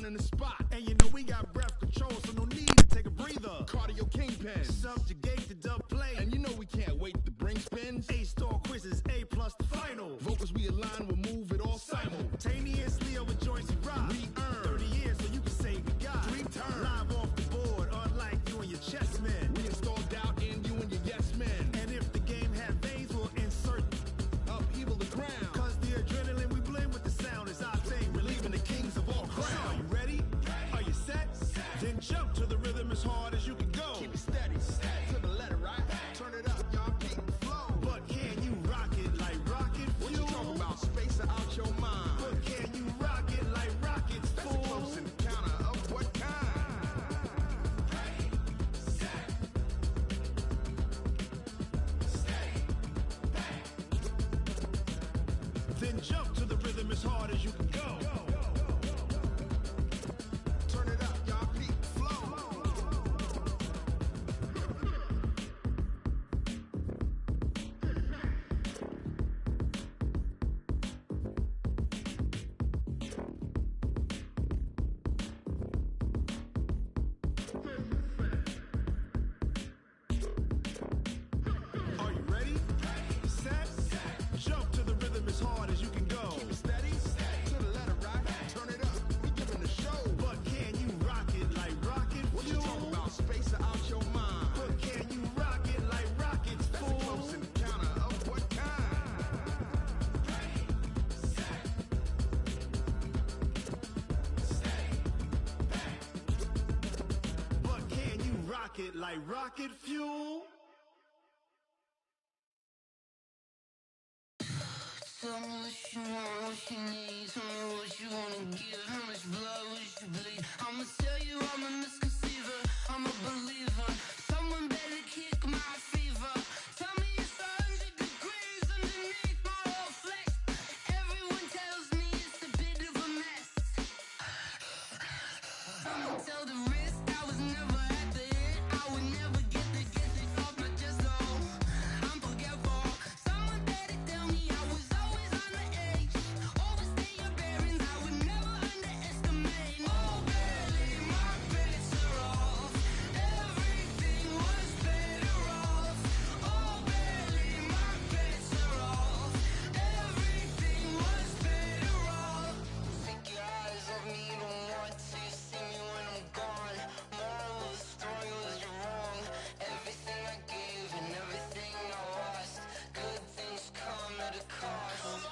in the spot. And you know we got breath control, so no need to take a breather. Cardio kingpin, subjugate the dub play. And you know we can't wait to bring spins. A-star quizzes, A+ the final. Vocals we align, we'll move it all simultaneously over joints and rock. We earn 30 years, so you can say we got 3 turns. Live off the board, unlike you and your chess men. We install doubt in you and your yes men. And if the game had veins, we'll insert upheaval the ground. Cause the adrenaline we blend with the sound is our thing, relieving the kings of all crowns. So are you ready? Are you set? Then jump to the rhythm as hard as you can go. Keep it steady, to the letter, right? Turn it up, y'all, keep the flow. But can you rock it like rocket fuel? What you talking about? Space out your mind. But can you rock it like rockets, fool? That's a close encounter of what kind? Ready, set, steady, bang. Then jump to the rhythm as hard as you can go. Turn it up, y'all, keep the flow. Are you ready? Set, jump to the rhythm as hard as you can go. Keep it steady, to the letter, right? Turn it up, we giving the show. But can you rock it like rocket fuel? What you talking about? Space out your mind. But can you rock it like rockets, fool? That's a close encounter of what kind? Ready, set, steady, bang. But can you rock it like rocket fuel? Tell me what you want, what you need. Tell me what you wanna give. How much blood would you bleed? I'ma tell you I'm a misconceiver. I'm a believer. Someone better kick my fever. Tell me it's 100 degrees underneath my whole flesh. Everyone tells me it's a bit of a mess. I'ma tell the risk I was never at the end. I would never get it off my chest. Oh, I'm forgetful. Someone better tell me I was always on the edge. Overstay your bearings, I would never underestimate. Oh, barely my bets are off. Everything was better off. Oh, barely my bets are off. Everything was better off. Take your eyes off me, you don't want to see me when I'm gone. Moral of the story was you're wrong. Everything I gave and everything I lost. Good things come at a cost.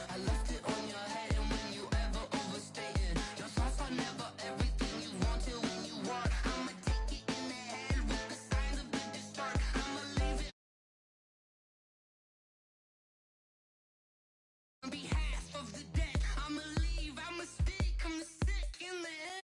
I left it on your head, and when you ever overstay it, your thoughts are never everything you want till when you want. I'ma take it in the head with the signs of the distort. I'ma leave it on behalf of the dead. I'ma leave, I'ma stick, I'm the sick in the head.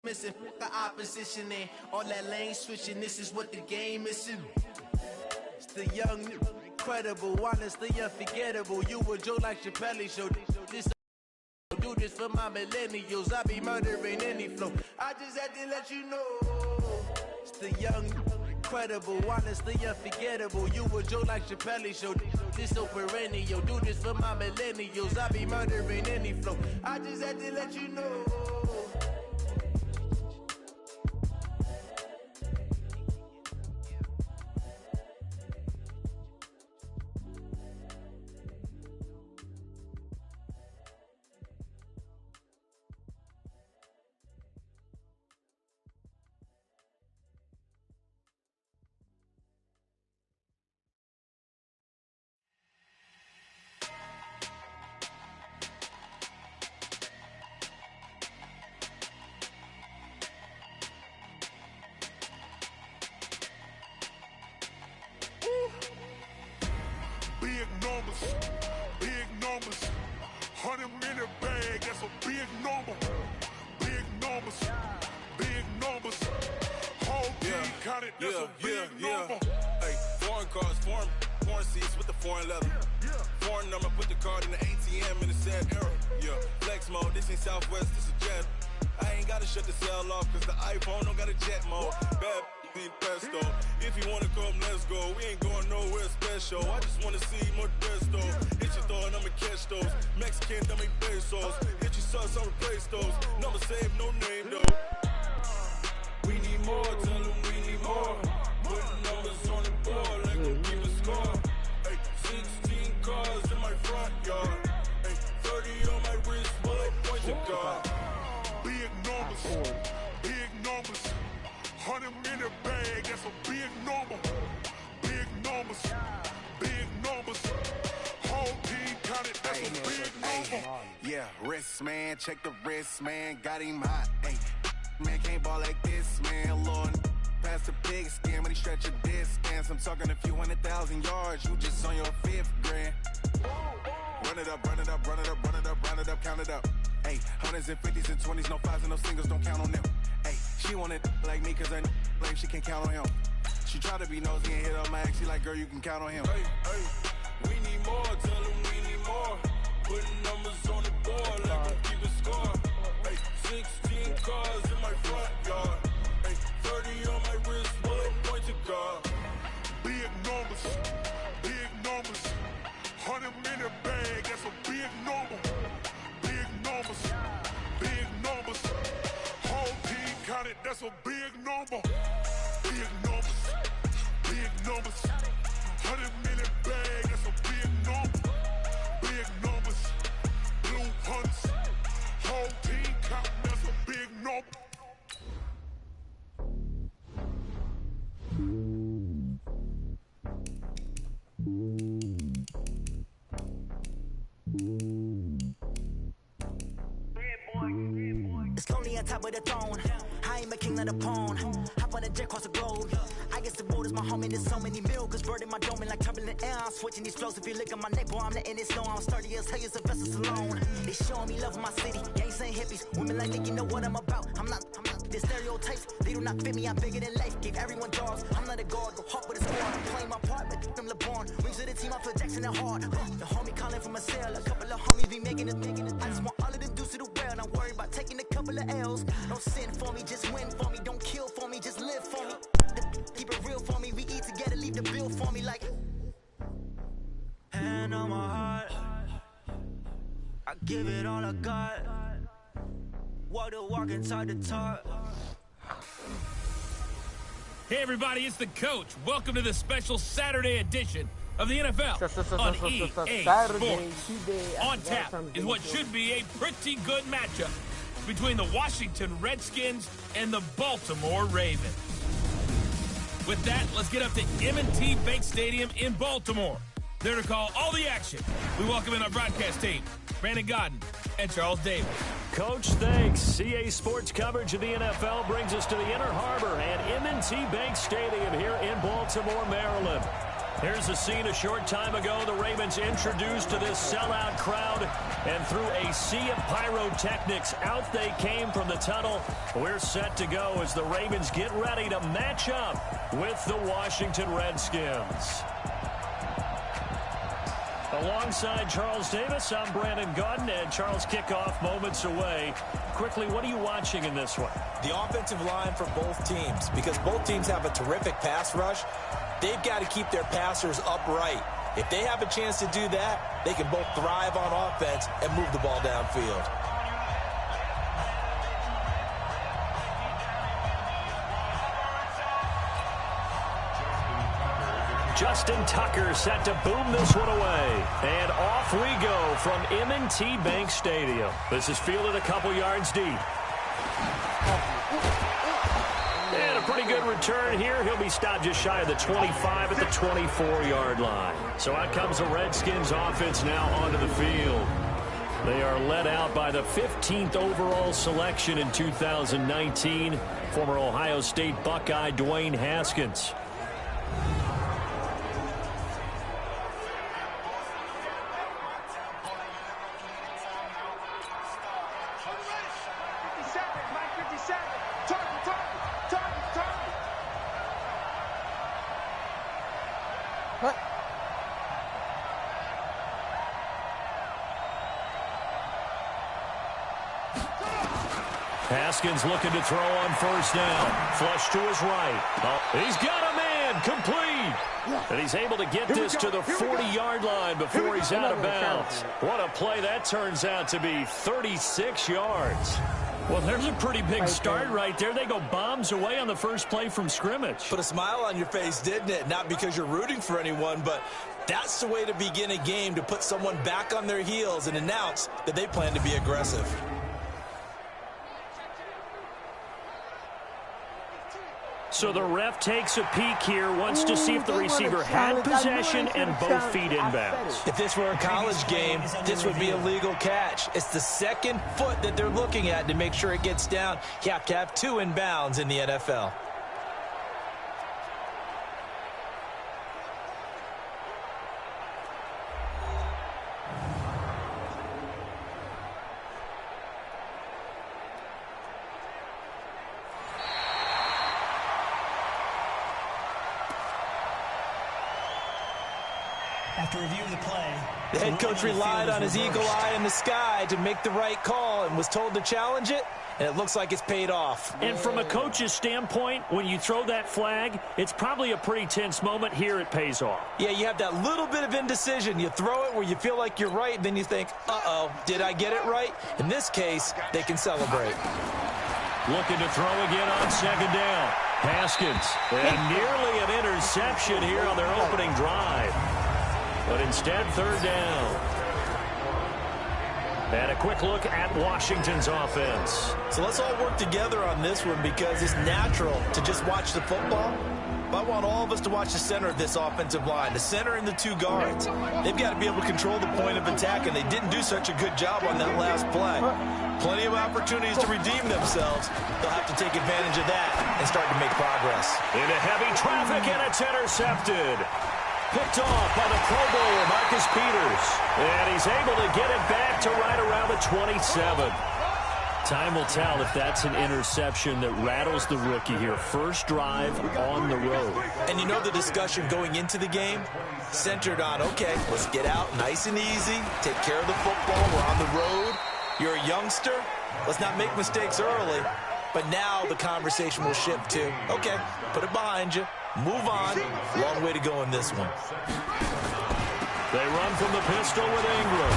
missing the opposition and all that lane switching. This is what the game missing. It's the young, incredible, honestly unforgettable. You a joke like Chappelle show. This do this for my millennials. I be murdering any flow. I just had to let you know. It's the young, incredible, honestly unforgettable. You a joke like Chappelle show. This so perennial. Do this for my millennials. I be murdering any flow. I just had to let you know. Big numbers, 100-minute bag, that's a big number. Big numbers, whole team counted, that's a big number. Hey, foreign cars, foreign seats with the foreign leather. Foreign number, put the card in the ATM in the sad era. Yeah, flex mode, this ain't Southwest, this is Jet. I ain't gotta shut the cell off, cause the iPhone don't got a jet mode. Bad need pesto. If you wanna come, let's go. We ain't going nowhere special. I just wanna see more Modesto. Hit your thought, I'ma catch those. Mexican, dummy pesos. Hit your sauce, I'll replace those. Number save, no name though. We need more, tell them we need more. Putting numbers on the board, like we'll keep a score. Hey, 16 cars in my front yard. Hey, 30 on my wrist, bullet point to God. Big numbers, 100-minute bag, that's a big number. Big numbers, whole team counted, that's a big number. Yeah, wrist man, check the wrist man, got him hot. Hey, man can't ball like this, man. Lord, past the pig skin when he stretch a distance. I'm talking a few 100,000 yards, you just on your 5th grand. Run it up, count it up. Hey, hundreds and 50s and 20s, no 5s and no singles, don't count on them. Hey, she want it like me, cause I like she can't count on him. She try to be nosy and hit up my ex, she like, girl, you can count on him. Hey, we need more, tell them we need more. Putting numbers on the board, like we'll keep a score. Hey, 16 cars in my front yard. Hey, 30 on my wrist, bullet point to God. Big numbers, 100-minute bag, that's a big number. Big numbers, whole team counted, that's a big number. Big numbers, 100-minute bag, that's a big number. Big numbers, blue hunts, whole team counting, that's a big number. It's lonely on top of the throne. I ain't a king of the pawn. Hop on a jet across the globe. I guess the road is my home and there's so many miracles burning my dome and like turbulent air. I'm switching these flows. If you look at my neck, boy, I'm letting it slow. I'm sturdy as hell as Sylvester Stallone. They showing me love in my city. Gang saying hippies. Women like Nick, you know what I'm about. I'm not the stereotypes. They do not fit me. I'm bigger than life. Gave everyone jaws. I'm not a guard. Go hard with a squad. I'm playing my part, but I'm LeBron. Wings of the team, I feel Jackson and hard. The homie calling from a cell. A couple of homies be making it. I just want all of them dudes to the well. Not worried about taking a couple of L's. Don't sin for me, just win for me. Don't kill for me, just live for me. Keep it real for me. We eat together, leave the bill for me like. Hand on my heart, I give it all I got. Walk the walk inside the talk. Hey everybody, it's the coach. Welcome to the special Saturday edition of the NFL on EA Sports. On tap is what should be a pretty good matchup between the Washington Redskins and the Baltimore Ravens. With that, let's get up to M&T Bank Stadium in Baltimore. There to call all the action, we welcome in our broadcast team, Brandon Godden and Charles Davis. Coach, thanks. CA Sports coverage of the NFL brings us to the Inner Harbor and M&T Bank Stadium here in Baltimore, Maryland. Here's the scene a short time ago. The Ravens introduced to this sellout crowd And through a sea of pyrotechnics, out they came from the tunnel. We're set to go as the Ravens get ready to match up with the Washington Redskins. Alongside Charles Davis, I'm Brandon Gaudin, and Charles, kickoff moments away. Quickly, what are you watching in this one? The offensive line for both teams, because both teams have a terrific pass rush. They've got to keep their passers upright. If they have a chance to do that, they can both thrive on offense and move the ball downfield. Justin Tucker set to boom this one away. And off we go from M&T Bank Stadium. This is fielded a couple yards deep. And a pretty good return here. He'll be stopped just shy of the 25 at the 24-yard line. So out comes the Redskins offense now onto the field. They are led out by the 15th overall selection in 2019, former Ohio State Buckeye Dwayne Haskins. Haskins looking to throw on first down. Flush to his right. Oh, he's got a man. Complete. And he's able to get this to the 40-yard line before he's out of bounds. What a play that turns out to be. 36 yards. Well, there's a pretty big start right there. They go bombs away on the first play from scrimmage. Put a smile on your face, didn't it? Not because you're rooting for anyone, but that's the way to begin a game, to put someone back on their heels and announce that they plan to be aggressive. So the ref takes a peek here, wants to see if the receiver had possession and both feet inbounds. If this were a college game, this would be a legal catch. It's the second foot that they're looking at to make sure it gets down. You have to have two inbounds in the NFL. After review of the play, the head coach relied on his eagle eye in the sky to make the right call and was told to challenge it, and it looks like it's paid off. And from a coach's standpoint, when you throw that flag, it's probably a pretty tense moment. Here it pays off. Yeah, you have that little bit of indecision. You throw it where you feel like you're right, and then you think, uh-oh, did I get it right? In this case, they can celebrate. Looking to throw again on second down. Haskins, and nearly an interception here on their opening drive. But instead, third down. And a quick look at Washington's offense. So let's all work together on this one because it's natural to just watch the football. But I want all of us to watch the center of this offensive line, the center and the two guards. They've got to be able to control the point of attack, and they didn't do such a good job on that last play. Plenty of opportunities to redeem themselves. They'll have to take advantage of that and start to make progress. Into heavy traffic, and it's intercepted. Picked off by the Pro Bowler, Marcus Peters. And he's able to get it back to right around the 27. Time will tell if that's an interception that rattles the rookie here. First drive on the road. And you know the discussion going into the game? Centered on, okay, let's get out nice and easy. Take care of the football. We're on the road. You're a youngster. Let's not make mistakes early. But now the conversation will shift to, okay, put it behind you. Move on. Long way to go in this one. They run from the pistol with Ingram.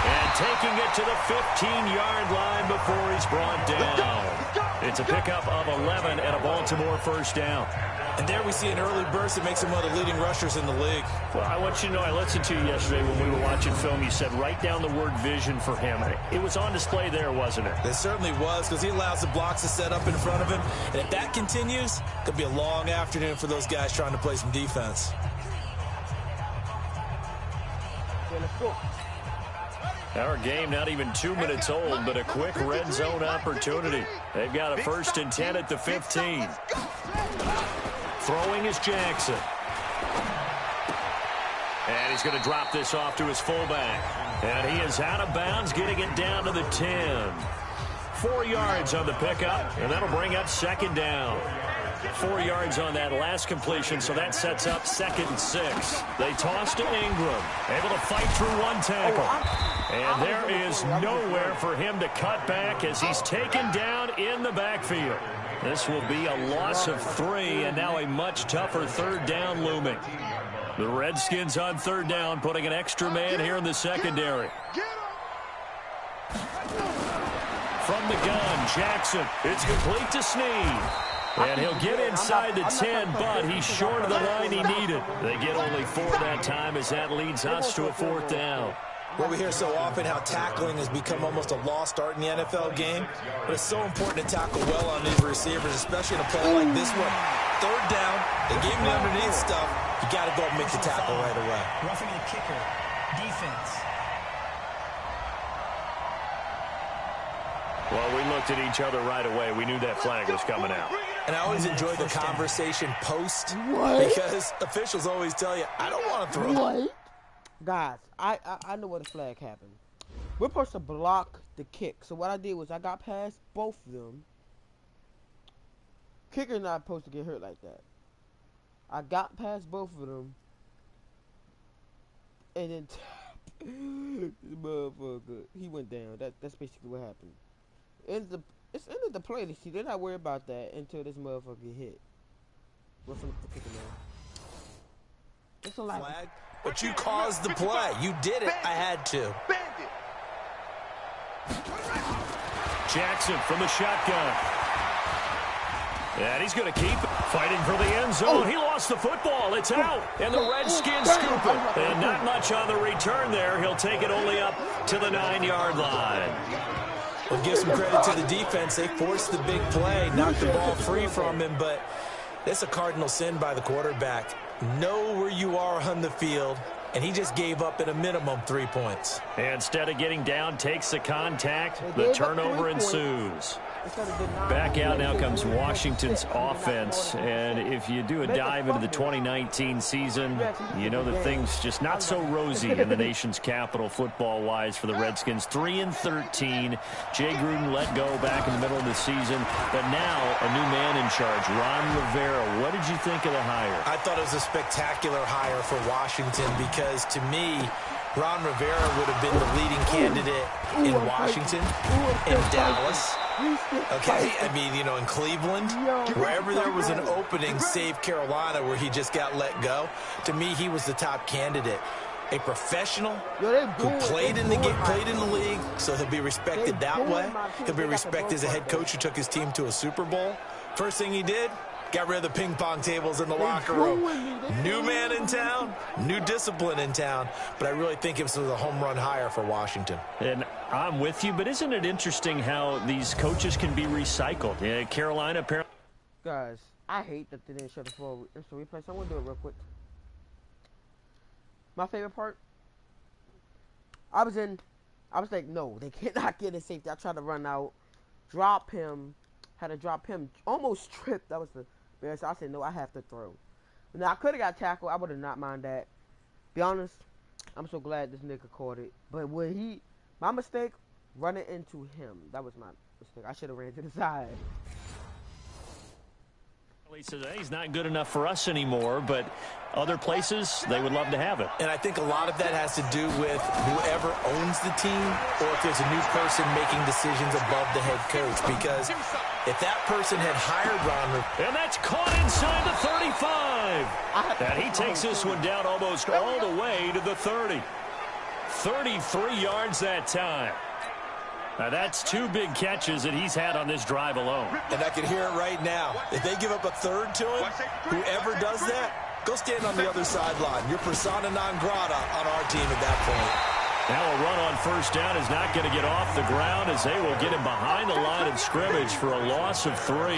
And taking it to the 15-yard line before he's brought down. It's a pickup of 11 and a Baltimore first down. And there we see an early burst that makes him one of the leading rushers in the league. Well, I want you to know, I listened to you yesterday when we were watching film. You said write down the word vision for him. It was on display there, wasn't it? It certainly was, because he allows the blocks to set up in front of him. And if that continues, it could be a long afternoon for those guys trying to play some defense. Our game not even 2 minutes old, but a quick red zone opportunity. They've got a 1st and 10 at the 15. Throwing is Jackson. And he's going to drop this off to his fullback. And he is out of bounds, getting it down to the 10. 4 yards on the pickup, and that'll bring up second down. 4 yards on that last completion, so that sets up 2nd and 6. They toss to Ingram, able to fight through one tackle. And there is nowhere for him to cut back as he's taken down in the backfield. This will be a loss of 3, and now a much tougher 3rd down looming. The Redskins on 3rd down, putting an extra man here in the secondary. From the gun, Jackson. It's complete to Snead. And he'll get inside the 10, but he's short of the line he needed. They get only 4 that time as that leads us to a 4th down. Well, we hear so often how tackling has become almost a lost art in the NFL game. But it's so important to tackle well on these receivers, especially in a play like this one. 3rd down, they gave him the underneath stuff. You got to go and make the tackle right away. Roughing the kicker, defense. Well, we looked at each other right away. We knew that flag was coming out. And I always enjoy the conversation post because officials always tell you, I don't want to throw. What? Guys, I know what the flag happened. We're supposed to block the kick. So what I did was I got past both of them. Kicker's not supposed to get hurt like that. I got past both of them. And then the motherfucker, he went down. That's basically what happened. It's ended the play. See, they're not worried about that until this motherfucker get hit. What's up the kicker now? It's a lot. Flag, but you caused the play. You did it. I had to. Jackson from the shotgun. And he's going to keep fighting for the end zone. He lost the football. It's out. And the Redskins scoop it. And not much on the return there. He'll take it only up to the 9-yard line. We'll give some credit to the defense. They forced the big play, knocked the ball free from him, but it's a cardinal sin by the quarterback. Know where you are on the field, and he just gave up at a minimum 3 points. And instead of getting down, takes the contact. The turnover ensues. Back out now comes Washington's offense, and if you do a dive into the 2019 season, you know that things just not so rosy in the nation's capital football-wise for the Redskins. 3-13. Jay Gruden let go back in the middle of the season, but now a new man in charge, Ron Rivera. What did you think of the hire? I thought it was a spectacular hire for Washington because, to me, Ron Rivera would have been the leading candidate in Washington, in Dallas. Okay, I mean, you know, in Cleveland, wherever there was an opening, save Carolina, where he just got let go, to me, he was the top candidate. A professional who played in the league, so he'll be respected that way. He'll be respected as a head coach who took his team to a Super Bowl. First thing he did, got rid of the ping pong tables in the locker room. New man in town, new discipline in town. But I really think it was a home run hire for Washington. And I'm with you, but isn't it interesting how these coaches can be recycled? Yeah, Carolina apparently. Guys, I hate that they didn't show the full replay, so I'm going to do it real quick. My favorite part, I was like, no, they cannot get a safety. I tried to run out, drop him, had to drop him, almost tripped. That was the best. I said, no, I have to throw. Now, I could have got tackled. I would have not mind that. Be honest, I'm so glad this nigga caught it. But when my mistake, running into him. That was my mistake. I should have ran to the side. He says, hey, he's not good enough for us anymore, but other places, they would love to have it. And I think a lot of that has to do with whoever owns the team or if there's a new person making decisions above the head coach. Because if that person had hired Ron... And that's caught inside the 35. And he takes this one down almost all the way to the 30. 33 yards that time. Now that's 2 big catches that he's had on this drive alone. And I can hear it right now. If they give up a third to him, whoever does that, go stand on the other sideline. You're persona non grata on our team at that point. Now a run on first down is not going to get off the ground as they will get him behind the line of scrimmage for a loss of 3.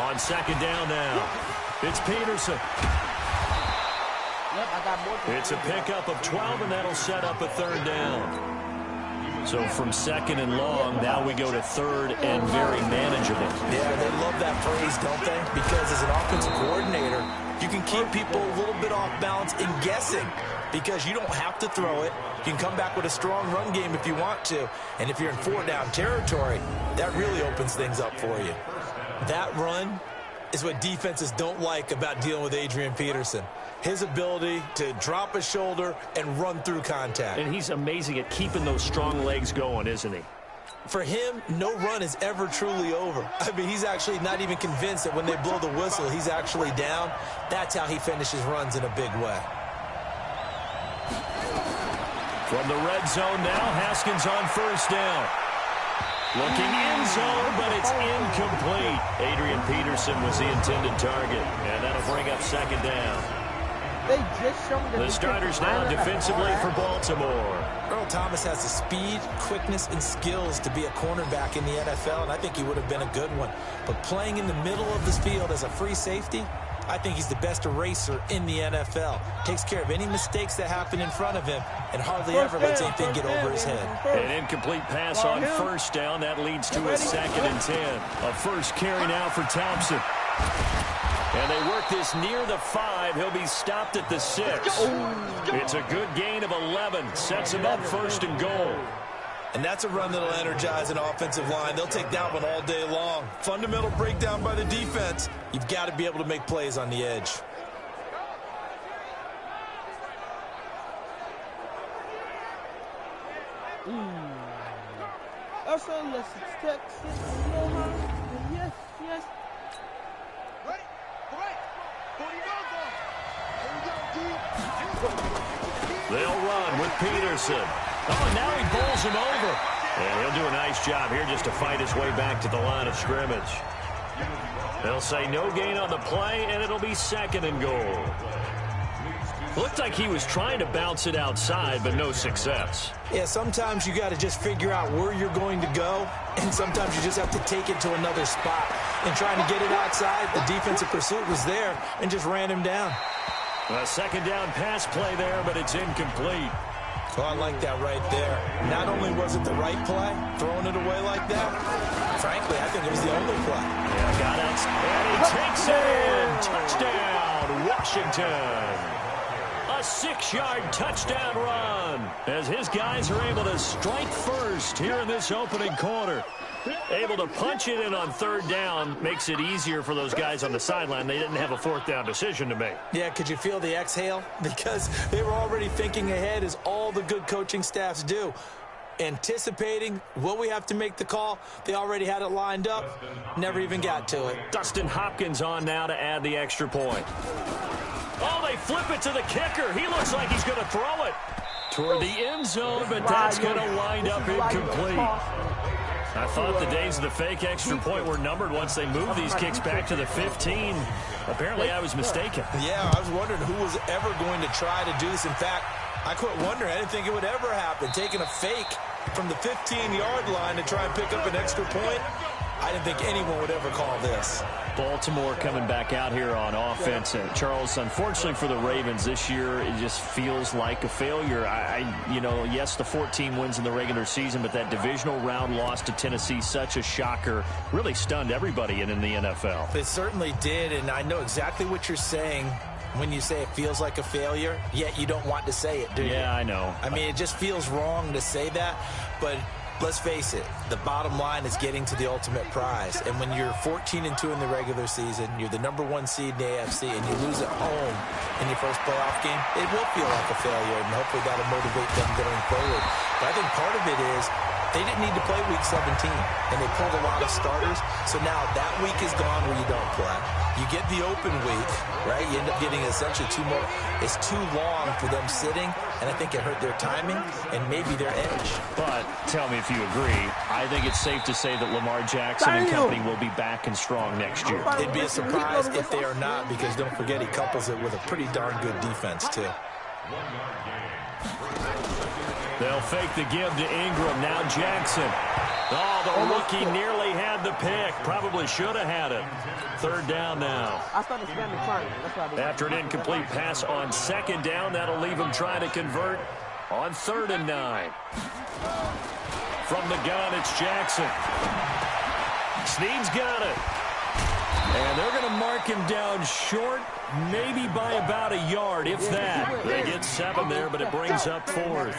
On second down now, it's Peterson. Yep, I got more. It's a pickup of 12, and that'll set up a 3rd down. So from 2nd and long, now we go to 3rd and very manageable. Yeah, they love that phrase, don't they? Because as an offensive coordinator, you can keep people a little bit off balance and guessing because you don't have to throw it. You can come back with a strong run game if you want to. And if you're in 4-down territory, that really opens things up for you. That run is what defenses don't like about dealing with Adrian Peterson. His ability to drop a shoulder and run through contact. And he's amazing at keeping those strong legs going, isn't he? For him, no run is ever truly over. I mean, he's actually not even convinced that when they blow the whistle, he's actually down. That's how he finishes runs in a big way. From the red zone now, Haskins on 1st down. Looking in zone, but it's incomplete. Adrian Peterson was the intended target, and that'll bring up 2nd down. They just showed the starters now defensively for Baltimore. Earl Thomas has the speed, quickness, and skills to be a cornerback in the NFL, and I think he would have been a good one. But playing in the middle of this field as a free safety, I think he's the best eraser in the NFL. Takes care of any mistakes that happen in front of him and hardly ever lets anything get over his head. An incomplete pass on 1st down. That leads to a 2nd and 10. A first carry now for Thompson. And they work this near the 5. He'll be stopped at the 6. It's a good gain of 11. Sets him up 1st and goal. And that's a run that'll energize an offensive line. They'll take that one all day long. Fundamental breakdown by the defense. You've got to be able to make plays on the edge. Also, let's Texas. Yes, yes. They'll run with Peterson. Oh, now he bowls him over. And he'll do a nice job here just to fight his way back to the line of scrimmage. They'll say no gain on the play, and it'll be 2nd and goal. Looked like he was trying to bounce it outside, but no success. Yeah, sometimes you got to just figure out where you're going to go, and sometimes you just have to take it to another spot. And trying to get it outside, the defensive pursuit was there and just ran him down. A 2nd down pass play there, but it's incomplete. Oh, I like that right there. Not only was it the right play, throwing it away like that, frankly, I think it was the only play. Yeah, got it. And he takes it in. Touchdown, Washington. A 6-yard touchdown run as his guys are able to strike first here in this opening quarter. Able to punch it in on 3rd down makes it easier for those guys on the sideline. They didn't have a 4th down decision to make. Yeah, could you feel the exhale? Because they were already thinking ahead, as all the good coaching staffs do. Anticipating, will we have to make the call? They already had it lined up. Never even got to it. Dustin Hopkins on now to add the extra point. Oh, they flip it to the kicker. He looks like he's going to throw it toward the end zone, but that's going to wind up incomplete. I thought the days of the fake extra point were numbered once they moved these kicks back to the 15. Apparently, I was mistaken. Yeah, I was wondering who was ever going to try to do this. In fact, I quit wondering. I didn't think it would ever happen. Taking a fake from the 15-yard line to try and pick up an extra point, I didn't think anyone would ever call this. Baltimore coming back out here on offense. And Charles, unfortunately for the Ravens this year, it just feels like a failure. Yes, the 14 wins in the regular season, but that divisional round loss to Tennessee, such a shocker, really stunned everybody in the NFL. It certainly did, and I know exactly what you're saying when you say it feels like a failure, yet you don't want to say it, do you? Yeah, I know. I mean, it just feels wrong to say that, but let's face it, the bottom line is getting to the ultimate prize. And when you're 14-2 in the regular season, you're the #1 seed in the AFC, and you lose at home in your first playoff game, it will feel like a failure, and hopefully that'll motivate them going forward. But I think part of it is they didn't need to play Week 17, and they pulled a lot of starters. So now that week is gone where you don't play. You get the open week, right? You end up getting essentially 2 more. It's too long for them sitting, and I think it hurt their timing and maybe their edge. But tell me if you agree, I think it's safe to say that Lamar Jackson and company will be back and strong next year. It'd be a surprise if they are not, because don't forget he couples it with a pretty darn good defense, too. They'll fake the give to Ingram. Now Jackson. Oh, the rookie nearly had the pick. Probably should have had it. 3rd down now. I started spamming triangle. That's why After an incomplete pass on 2nd down, that'll leave him trying to convert On 3rd and 9. From the gun, it's Jackson. Snead's got it. And they're going to mark him down short, maybe by about a yard, if that. They get 7 there, but it brings up 4th.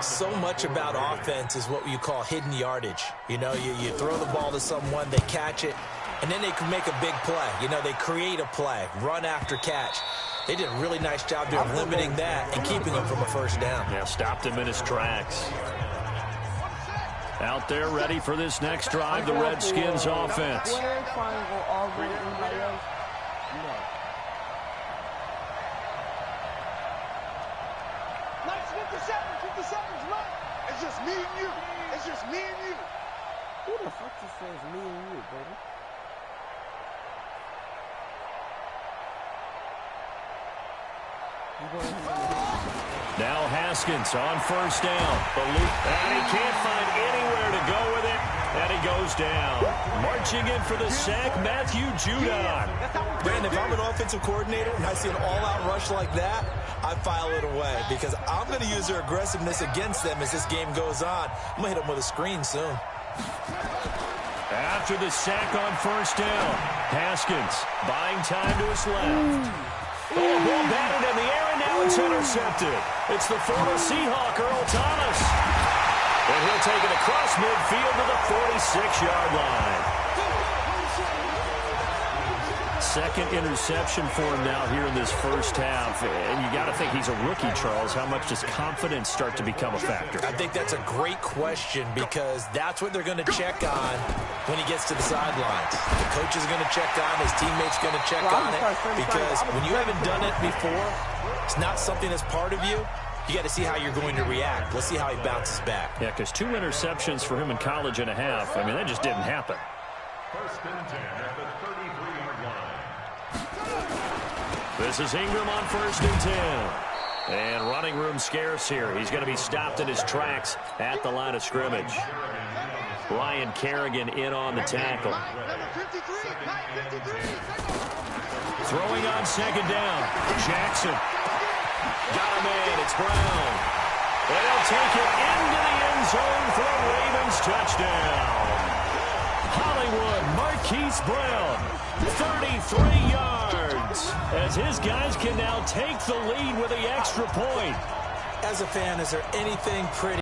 So much about offense is what you call hidden yardage. You know, you throw the ball to someone, they catch it, and then they can make a big play. You know, they create a play, run after catch. They did a really nice job there of limiting that and keeping him from a first down. Yeah, stopped him in his tracks. Out there ready for this next drive, the Redskins offense. It's just me and you. It's just me and you. Who the fuck just says me and you, baby? Now Haskins on 1st down. And he can't find anywhere to go with it. And he goes down. Marching in for the sack, Matthew Judon. Brandon, if I'm an offensive coordinator and I see an all-out rush like that, I file it away because I'm going to use their aggressiveness against them as this game goes on. I'm going to hit them with a screen soon. After the sack on 1st down, Haskins buying time to his left. Oh, ball batted in the air, and now it's intercepted. It's the former Seahawk, Earl Thomas. And he'll take it across midfield to the 46-yard line. Second interception for him now here in this first half. And you got to think he's a rookie, Charles. How much does confidence start to become a factor? I think that's a great question because that's what they're going to check on when he gets to the sidelines. The coach is going to check on, his teammates going to check on it because when you haven't done it before, it's not something that's part of you. You got to see how you're going to react. Let's see how he bounces back. Yeah, because 2 interceptions for him in college and a half. I mean, that just didn't happen. 1st and 10 at the 33-yard line. This is Ingram on 1st and 10. And running room scarce here. He's going to be stopped in his tracks at the line of scrimmage. Ryan Kerrigan in on the tackle. Throwing on 2nd down. Jackson. Got a man. It's Brown. And they'll take it into the end zone for a Ravens touchdown. Hollywood Marquise Brown, 33 yards, as his guys can now take the lead with the extra point. As a fan, is there anything pretty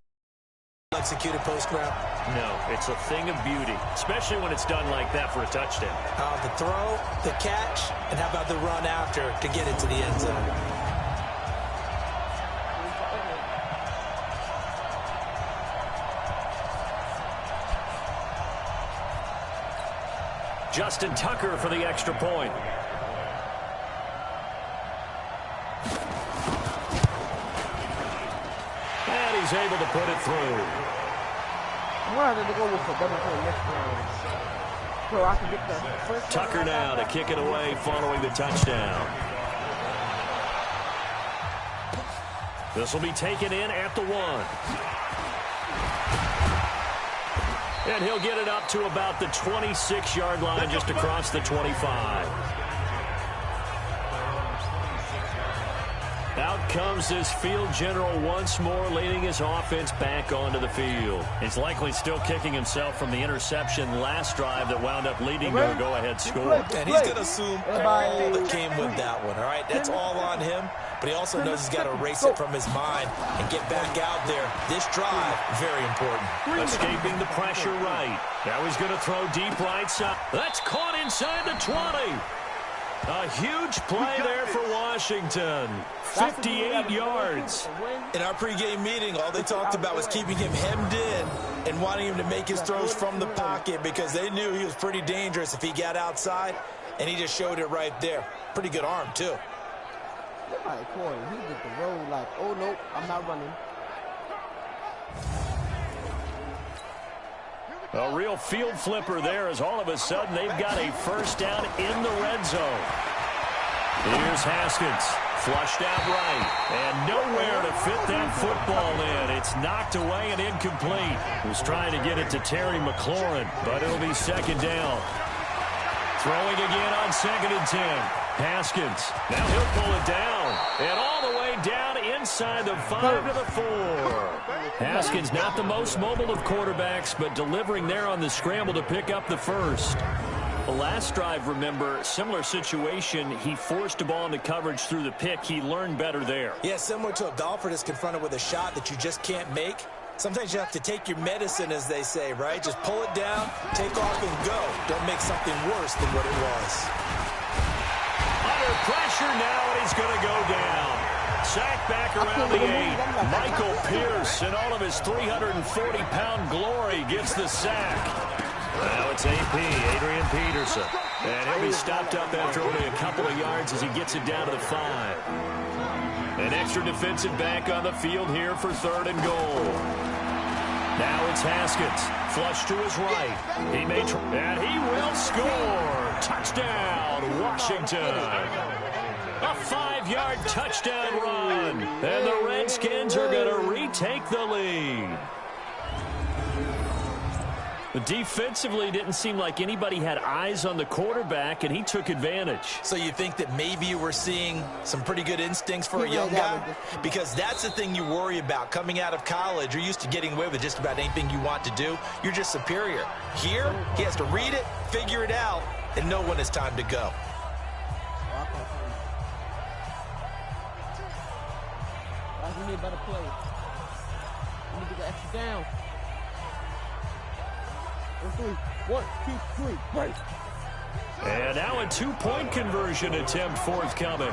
executed post-grab? No, it's a thing of beauty, especially when it's done like that for a touchdown. The throw, the catch, and how about the run after to get into the end zone? Justin Tucker for the extra point. And he's able to put it through. I'm going to go with the double play next round. So I can get the first Tucker now to kick it away following the touchdown. This will be taken in at the 1. And he'll get it up to about the 26-yard line, just across the 25. Out comes this field general once more, leading his offense back onto the field. He's likely still kicking himself from the interception last drive that wound up leading to a go-ahead score. And he's going to assume all that came with that one, all right? That's all on him, but he also knows he's got to erase it from his mind and get back out there. This drive, very important. Escaping the pressure right. Now he's going to throw deep right side. That's caught inside the 20. A huge play there for Washington. 58 yards. In our pregame meeting, all they talked about was keeping him hemmed in and wanting him to make his throws from the pocket because they knew he was pretty dangerous if he got outside, and he just showed it right there. Pretty good arm, too. All right, Corey, he did the roll like, oh, nope, I'm not running. A real field flipper there as all of a sudden they've got a first down in the red zone. Here's Haskins, flushed out right, and nowhere to fit that football in. It's knocked away and incomplete. Was trying to get it to Terry McLaurin, but it'll be 2nd down. Throwing again on 2nd and 10. Haskins, now he'll pull it down, and all the way down inside inside the 5 to the 4. Haskins not the most mobile of quarterbacks, but delivering there on the scramble to pick up the first. The last drive, remember, similar situation. He forced a ball into coverage through the pick. He learned better there. Yeah, similar to a golfer that's confronted with a shot that you just can't make. Sometimes you have to take your medicine, as they say, right? Just pull it down, take off, and go. Don't make something worse than what it was. Under pressure now, and he's going to go down. Sack back around the 8. Michael Pierce, in all of his 340-pound glory, gets the sack. Now it's AP, Adrian Peterson. And he'll be stopped up after only a couple of yards as he gets it down to the 5. An extra defensive back on the field here for 3rd and goal. Now it's Haskins. Flush to his right. He may try, and he will score. Touchdown, Washington. A 5-yard touchdown run. And the Redskins are going to retake the lead. But defensively, didn't seem like anybody had eyes on the quarterback, and he took advantage. So you think that maybe you were seeing some pretty good instincts for a young guy? Because that's the thing you worry about. Coming out of college, you're used to getting away with just about anything you want to do. You're just superior. Here, he has to read it, figure it out, and know when it's time to go. We need a better play. We need to get extra down. 1, 2, 3, break. And now a 2-point conversion attempt forthcoming.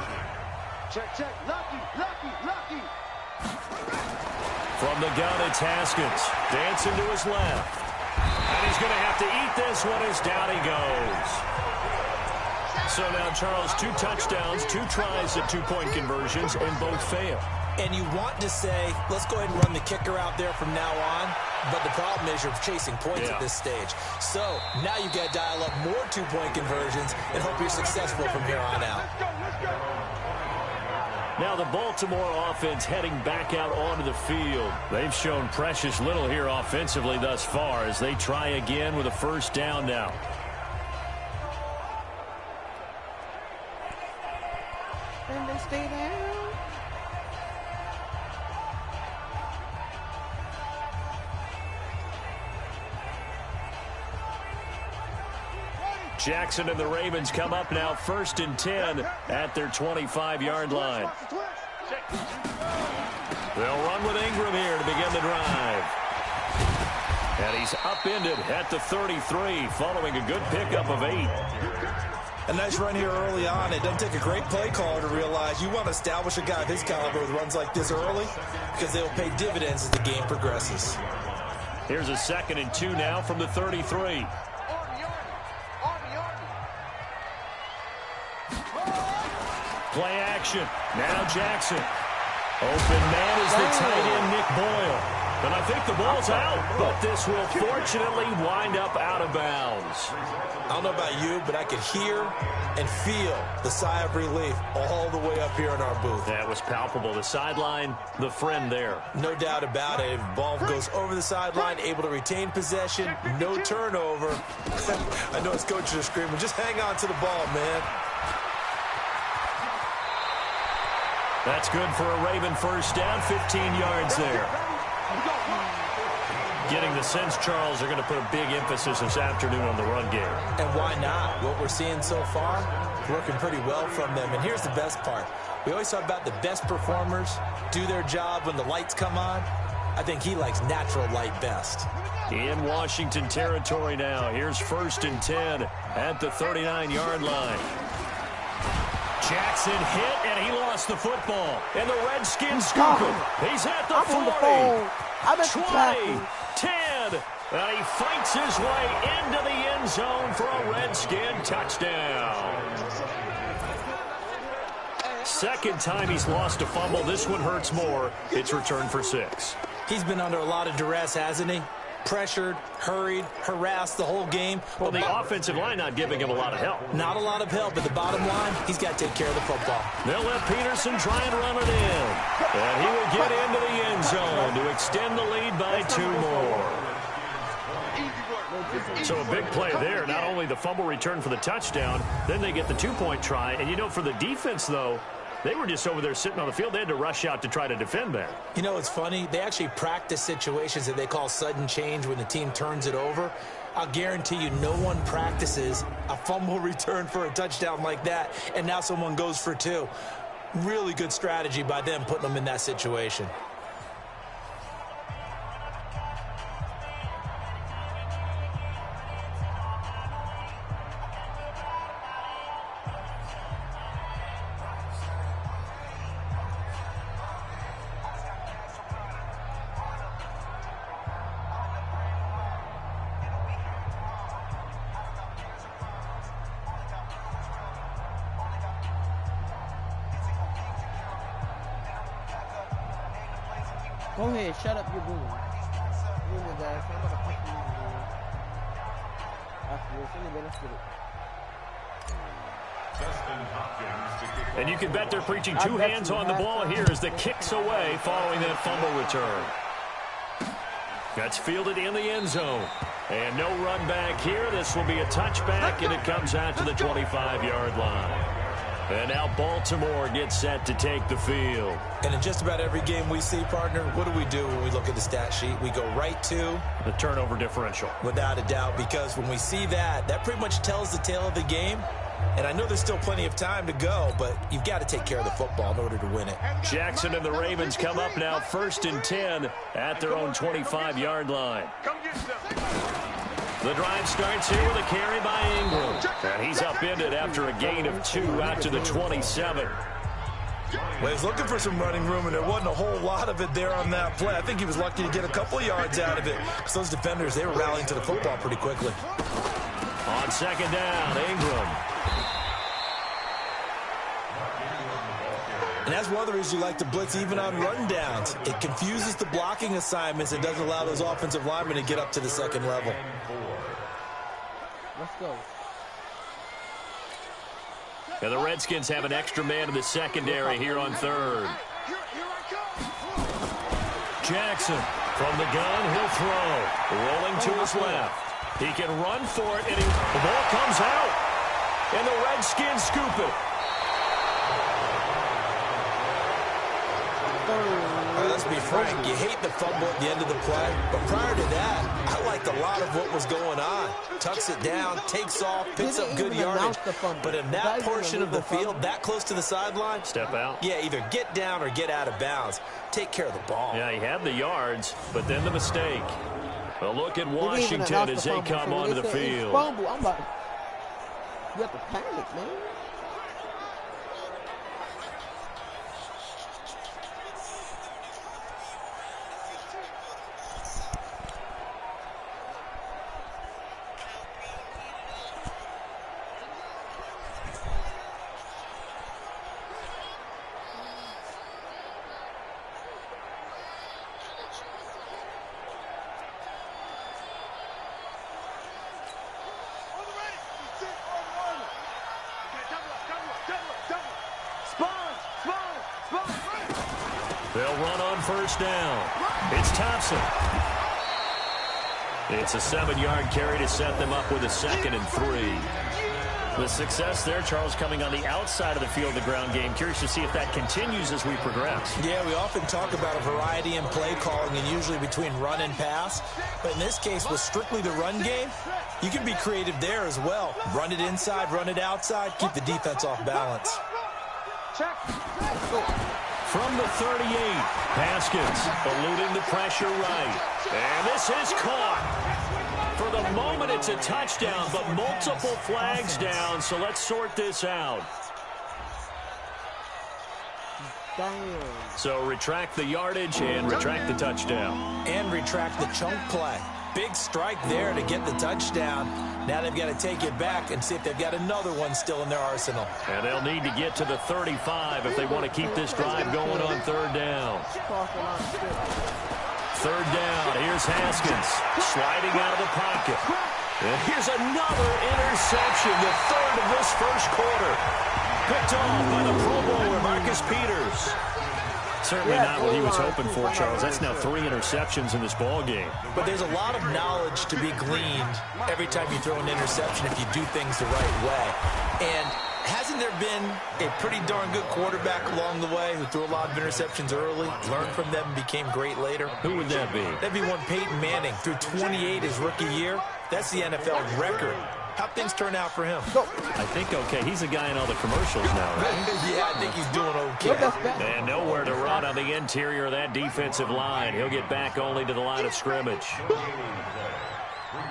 Check, lucky. From the gun, it's Haskins. Dancing to his left. And he's going to have to eat this one as down he goes. So now, Charles, 2 touchdowns, 2 tries at 2-point conversions, and both fail. And you want to say, let's go ahead and run the kicker out there from now on. But the problem is you're chasing points at this stage. So now you've got to dial up more 2-point conversions and hope you're successful from here on out. Now the Baltimore offense heading back out onto the field. They've shown precious little here offensively thus far as they try again with a 1st down now. And they stay down. Jackson and the Ravens come up now 1st and 10 at their 25-yard line. They'll run with Ingram here to begin the drive. And he's upended at the 33 following a good pickup of 8. A nice run here early on. It doesn't take a great play caller to realize you want to establish a guy of his caliber with runs like this early because they'll pay dividends as the game progresses. Here's a 2nd and 2 now from the 33. Play action. Now Jackson. Open man is the tight end, Nick Boyle. And I think the ball's out, but this will fortunately wind up out of bounds. I don't know about you, but I could hear and feel the sigh of relief all the way up here in our booth. That was palpable. The sideline, the friend there. No doubt about it. Ball goes over the sideline, able to retain possession, no turnover. I know his coaches are screaming, just hang on to the ball, man. That's good for a Raven 1st down, 15 yards there. Getting the sense, Charles, they're going to put a big emphasis this afternoon on the run game. And why not? What we're seeing so far, working pretty well from them. And here's the best part. We always talk about the best performers do their job when the lights come on. I think he likes natural light best. In Washington territory now. Here's 1st and 10 at the 39-yard line. Jackson hit, and he lost the football. And the Redskins scoop him. He's at the 40, 20, 10. And he fights his way into the end zone for a Redskin touchdown. 2nd time he's lost a fumble. This one hurts more. It's returned for 6. He's been under a lot of duress, hasn't he? Pressured, hurried, harassed the whole game. Well, the offensive line not giving him a lot of help. Not a lot of help, but the bottom line, he's got to take care of the football. They'll let Peterson try and run it in. And he will get into the end zone to extend the lead by 2 more. So a big play there. Not only the fumble return for the touchdown, then they get the 2-point try. And, you know, for the defense, though, They were just over there sitting on the field. They had to rush out to try to defend that. You know, it's funny. They actually practice situations that they call sudden change when the team turns it over. I'll guarantee you no one practices a fumble return for a touchdown like that, and now someone goes for 2. Really good strategy by them putting them in that situation. Go ahead, shut up your boom. Anyway, guys, I'm gonna put you in the game. After this, anyway, let's get it. And you can bet they're preaching 2 hands on the ball here as the kick's away following that fumble return. That's fielded in the end zone. And no run back here. This will be a touchback, and it comes out to the 25-yard line. And now Baltimore gets set to take the field. And in just about every game we see, partner, what do we do when we look at the stat sheet? We go right to the turnover differential. Without a doubt, because when we see that, that pretty much tells the tale of the game. And I know there's still plenty of time to go, but you've got to take care of the football in order to win it. Jackson and the Ravens come up now 1st and 10 at their own 25-yard line. The drive starts here with a carry by Ingram. And he's upended after a gain of 2 out to the 27. Well, he's looking for some running room, and there wasn't a whole lot of it there on that play. I think he was lucky to get a couple of yards out of it, because those defenders, they were rallying to the football pretty quickly. On 2nd down, Ingram. And that's one of the reasons you like to blitz even on run downs. It confuses the blocking assignments and doesn't allow those offensive linemen to get up to the second level. Let's go. And the Redskins have an extra man in the secondary here on 3rd. Jackson from the gun, he'll throw. Rolling to his left. He can run for it, and the ball comes out. And the Redskins scoop it. Let's be frank, you hate the fumble at the end of the play, but prior to that, I liked a lot of what was going on. Tucks it down, takes off, picks up good yardage, but in that portion of the field, that close to the sideline, step out. Yeah, either get down or get out of bounds. Take care of the ball. Yeah, he had the yards, but then the mistake. Well, look at Washington as they come onto the field. Fumble. I'm like, you have to panic, man. They'll run on 1st down. It's Thompson. It's a 7-yard carry to set them up with a 2nd and 3. The success there, Charles, coming on the outside of the field, the ground game. Curious to see if that continues as we progress. Yeah, we often talk about a variety in play calling and usually between run and pass. But in this case, with strictly the run game, you can be creative there as well. Run it inside, run it outside, keep the defense off balance. Check. From the 38, Haskins eluding the pressure right. And this is caught. For the moment, it's a touchdown, but multiple flags down, so let's sort this out. Damn. So retract the yardage and retract the touchdown. And retract the chunk play. Big strike there to get the touchdown. Now they've got to take it back and see if they've got another one still in their arsenal. And they'll need to get to the 35 if they want to keep this drive going on 3rd down. 3rd down, here's Haskins sliding out of the pocket. And here's another interception, the 3rd of this 1st quarter. Picked off by the Pro Bowler, Marcus Peters. Certainly not what he was hoping for, Charles. That's now 3 interceptions in this ball game. But there's a lot of knowledge to be gleaned every time you throw an interception if you do things the right way. And Hasn't there been a pretty darn good quarterback along the way who threw a lot of interceptions early, learned from them, and became great later? Who would that be? That'd be one Peyton Manning. Threw 28 his rookie year. That's the NFL record. How'd things turn out for him? I think okay. He's a guy in all the commercials now, right? Yeah, I think he's doing okay. And nowhere to run on the interior of that defensive line. He'll get back only to the line of scrimmage.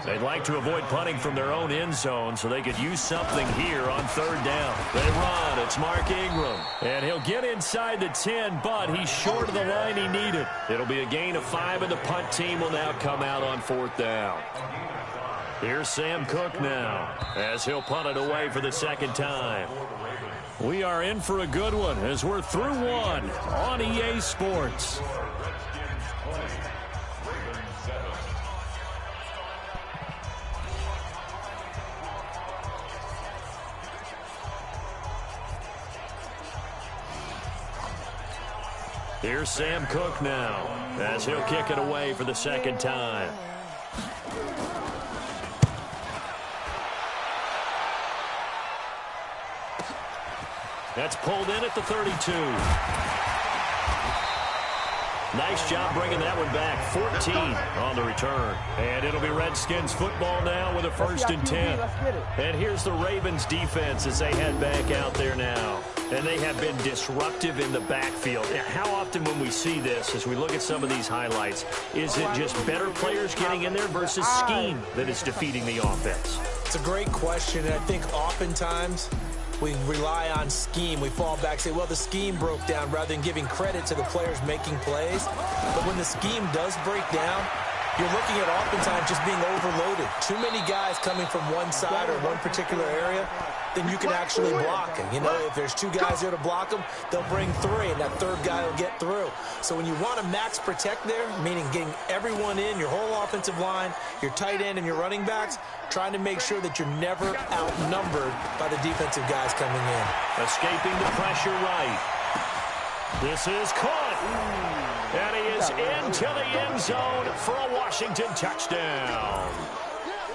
They'd like to avoid punting from their own end zone so they could use something here on third down. They run. It's Mark Ingram. And he'll get inside the 10, but he's short of the line he needed. It'll be a gain of 5, and the punt team will now come out on fourth down. Here's Sam Cook now as he'll punt it away for the second time. We are in for a good one as we're through one on EA Sports. Here's Sam Cook now as he'll kick it away for the second time. That's pulled in at the 32. Nice job bringing that one back. 14 on the return. And it'll be Redskins football now with a 1st and 10. And here's the Ravens defense as they head back out there now. And they have been disruptive in the backfield. How often when we see this, as we look at some of these highlights, is it just better players getting in there versus scheme that is defeating the offense? It's a great question, and I think oftentimes we rely on scheme. We fall back and say, well, the scheme broke down, rather than giving credit to the players making plays. But when the scheme does break down, you're looking at oftentimes just being overloaded. Too many guys coming from one side or one particular area, then you can actually block them. You know, if there's 2 guys there to block them, they'll bring 3, and that 3rd guy will get through. So when you want to max protect there, meaning getting everyone in, your whole offensive line, your tight end, and your running backs, trying to make sure that you're never outnumbered by the defensive guys coming in. Escaping the pressure right. This is caught. And he is into the end zone for a Washington touchdown.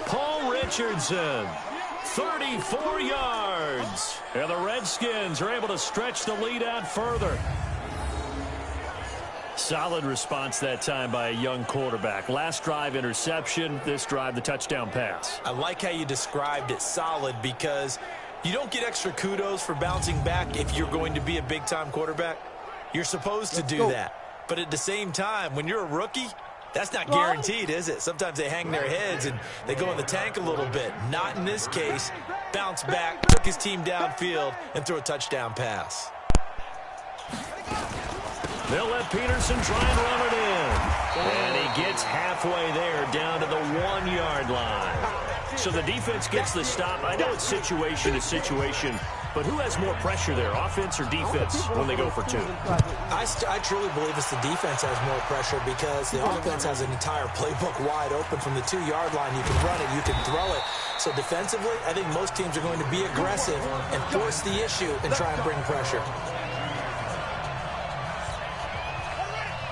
Paul Richardson, 34 yards. And the Redskins are able to stretch the lead out further. Solid response that time by a young quarterback. Last drive, interception. This drive, the touchdown pass. I like how you described it, solid, because you don't get extra kudos for bouncing back if you're going to be a big-time quarterback. You're supposed to do that. But at the same time, when you're a rookie, that's not guaranteed, is it? Sometimes they hang their heads and they go in the tank a little bit. Not in this case. Bounce back, took his team downfield, and threw a touchdown pass. They'll let Peterson try and run it in. And he gets halfway there down to the 1-yard line. So the defense gets the stop. I know it's situation to situation, but who has more pressure there, offense or defense, when they go for 2? I truly believe it's the defense has more pressure because the offense has an entire playbook wide open from the 2-yard line. You can run it, you can throw it. So defensively, I think most teams are going to be aggressive and force the issue and try and bring pressure.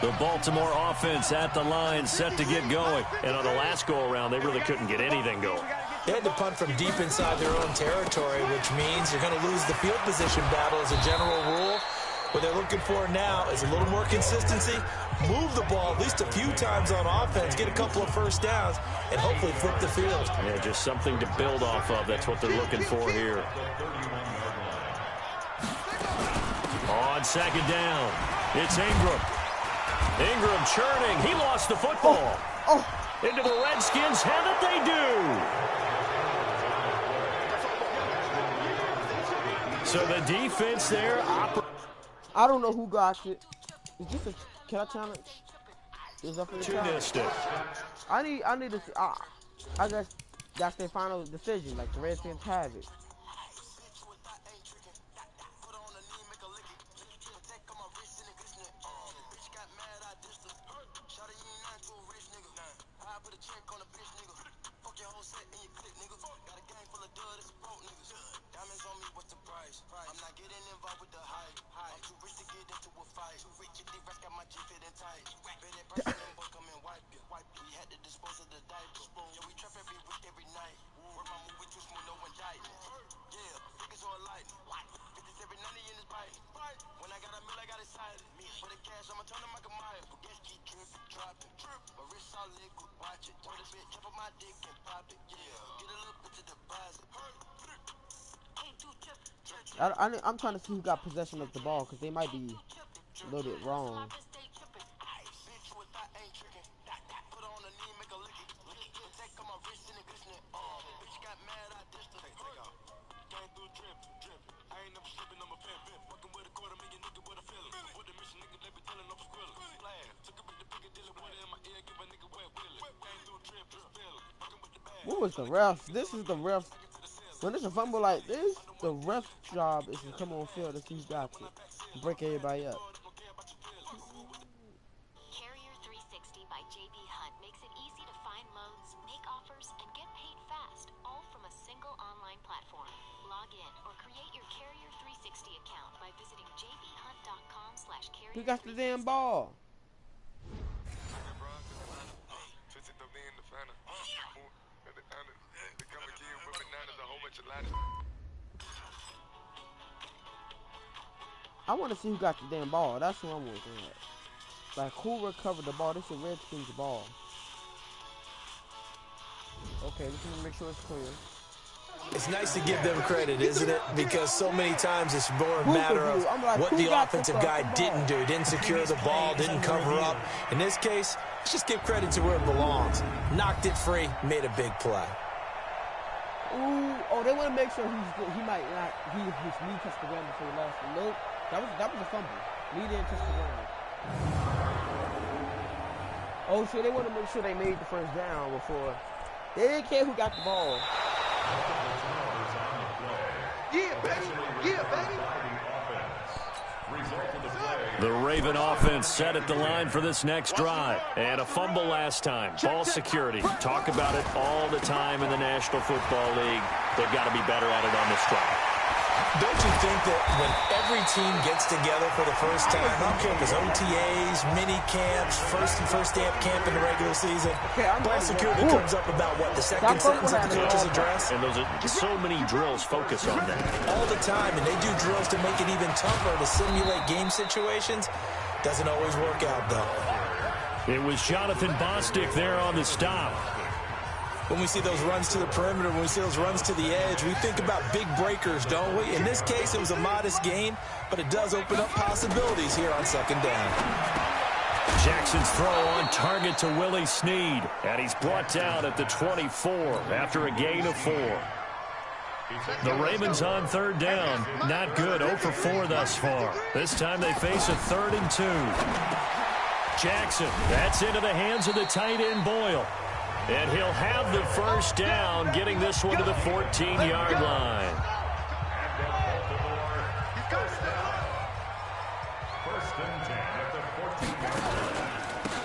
The Baltimore offense at the line, set to get going. And on the last go-around, they really couldn't get anything going. They had to punt from deep inside their own territory, which means you're going to lose the field position battle as a general rule. What they're looking for now is a little more consistency, move the ball at least a few times on offense, get a couple of first downs, and hopefully flip the field. Yeah, just something to build off of. That's what they're looking for here. On second down, it's Ingram. Ingram churning. He lost the football. Into the Redskins' hand that they do. So the defense there. I don't know who got it. Is this a... Can I challenge? Is that for the challenge? I need to... I guess that's their final decision. Like, the Redskins have it. I'm trying to see who got possession of the ball because they might be loaded wrong. What was the ref? This is the ref. When it's a fumble like this, the ref's job is to come on field to see who got it. Break everybody up. Carrier 360 by JB Hunt makes it easy to find loans, make offers, and get paid fast, all from a single online platform. Log in or create your Carrier 360 account by visiting jbhunt.com/carrier. Who got the damn ball? I want to see who got the damn ball. That's what I'm looking at. Like, who recovered the ball? This is Redskins' ball. Okay, just want to make sure it's clear. It's nice to give them credit, isn't it? Because so many times it's more a matter of what the offensive guy didn't do. Didn't secure the ball, didn't cover up. In this case, let's just give credit to where it belongs. Knocked it free, made a big play. Ooh, oh, they want to make sure he might not, his knee touched the ground before he lost it. Nope, that was a fumble. Knee didn't touch the ground. Oh, so they want to make sure they made the first down before. They didn't care who got the ball. Yeah, baby. Yeah, baby. The Raven offense set at the line for this next drive. And a fumble last time. Ball security. Talk about it all the time in the National Football League. They've got to be better at it on this drive. Don't you think that when every team gets together for the first time, I don't care if it's OTAs, mini camps, first day of camp in the regular season, ball security comes up about what, the second sentence of the coach's address? And those are so many drills focus on that. All the time, and they do drills to make it even tougher to simulate game situations. Doesn't always work out, though. It was Jonathan Bostic there on the stop. When we see those runs to the perimeter, when we see those runs to the edge, we think about big breakers, don't we? In this case, it was a modest gain, but it does open up possibilities here on second down. Jackson's throw on target to Willie Snead, and he's brought down at the 24 after a gain of 4. The Ravens on third down. Not good, 0 for 4 thus far. This time they face a 3rd and 2. Jackson, that's into the hands of the tight end Boyle. And he'll have the first down, getting this one to the 14-yard line.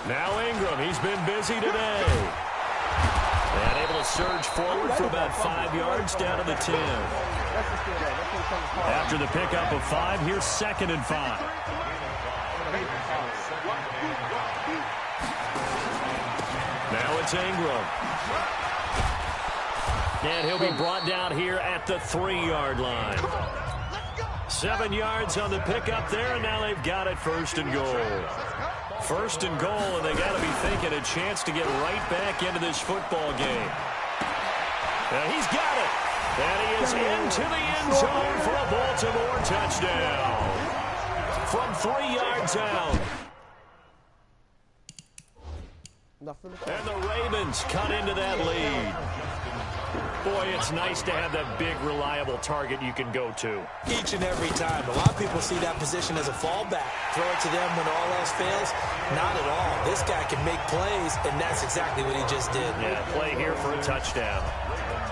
Now Ingram, he's been busy today. And able to surge forward for about 5 yards down to the 10. After the pickup of 5, here's 2nd and 5. Now it's Ingram. And he'll be brought down here at the 3-yard line. 7 yards on the pickup there, and now they've got it 1st and goal. 1st and goal, and they got to be thinking a chance to get right back into this football game. And he's got it. And he is into the end zone for a Baltimore touchdown. From 3 yards out. And the Ravens cut into that lead. Boy, it's nice to have that big, reliable target you can go to. Each and every time. A lot of people see that position as a fallback. Throw it to them when all else fails. Not at all. This guy can make plays, and that's exactly what he just did. Yeah, play here for a touchdown.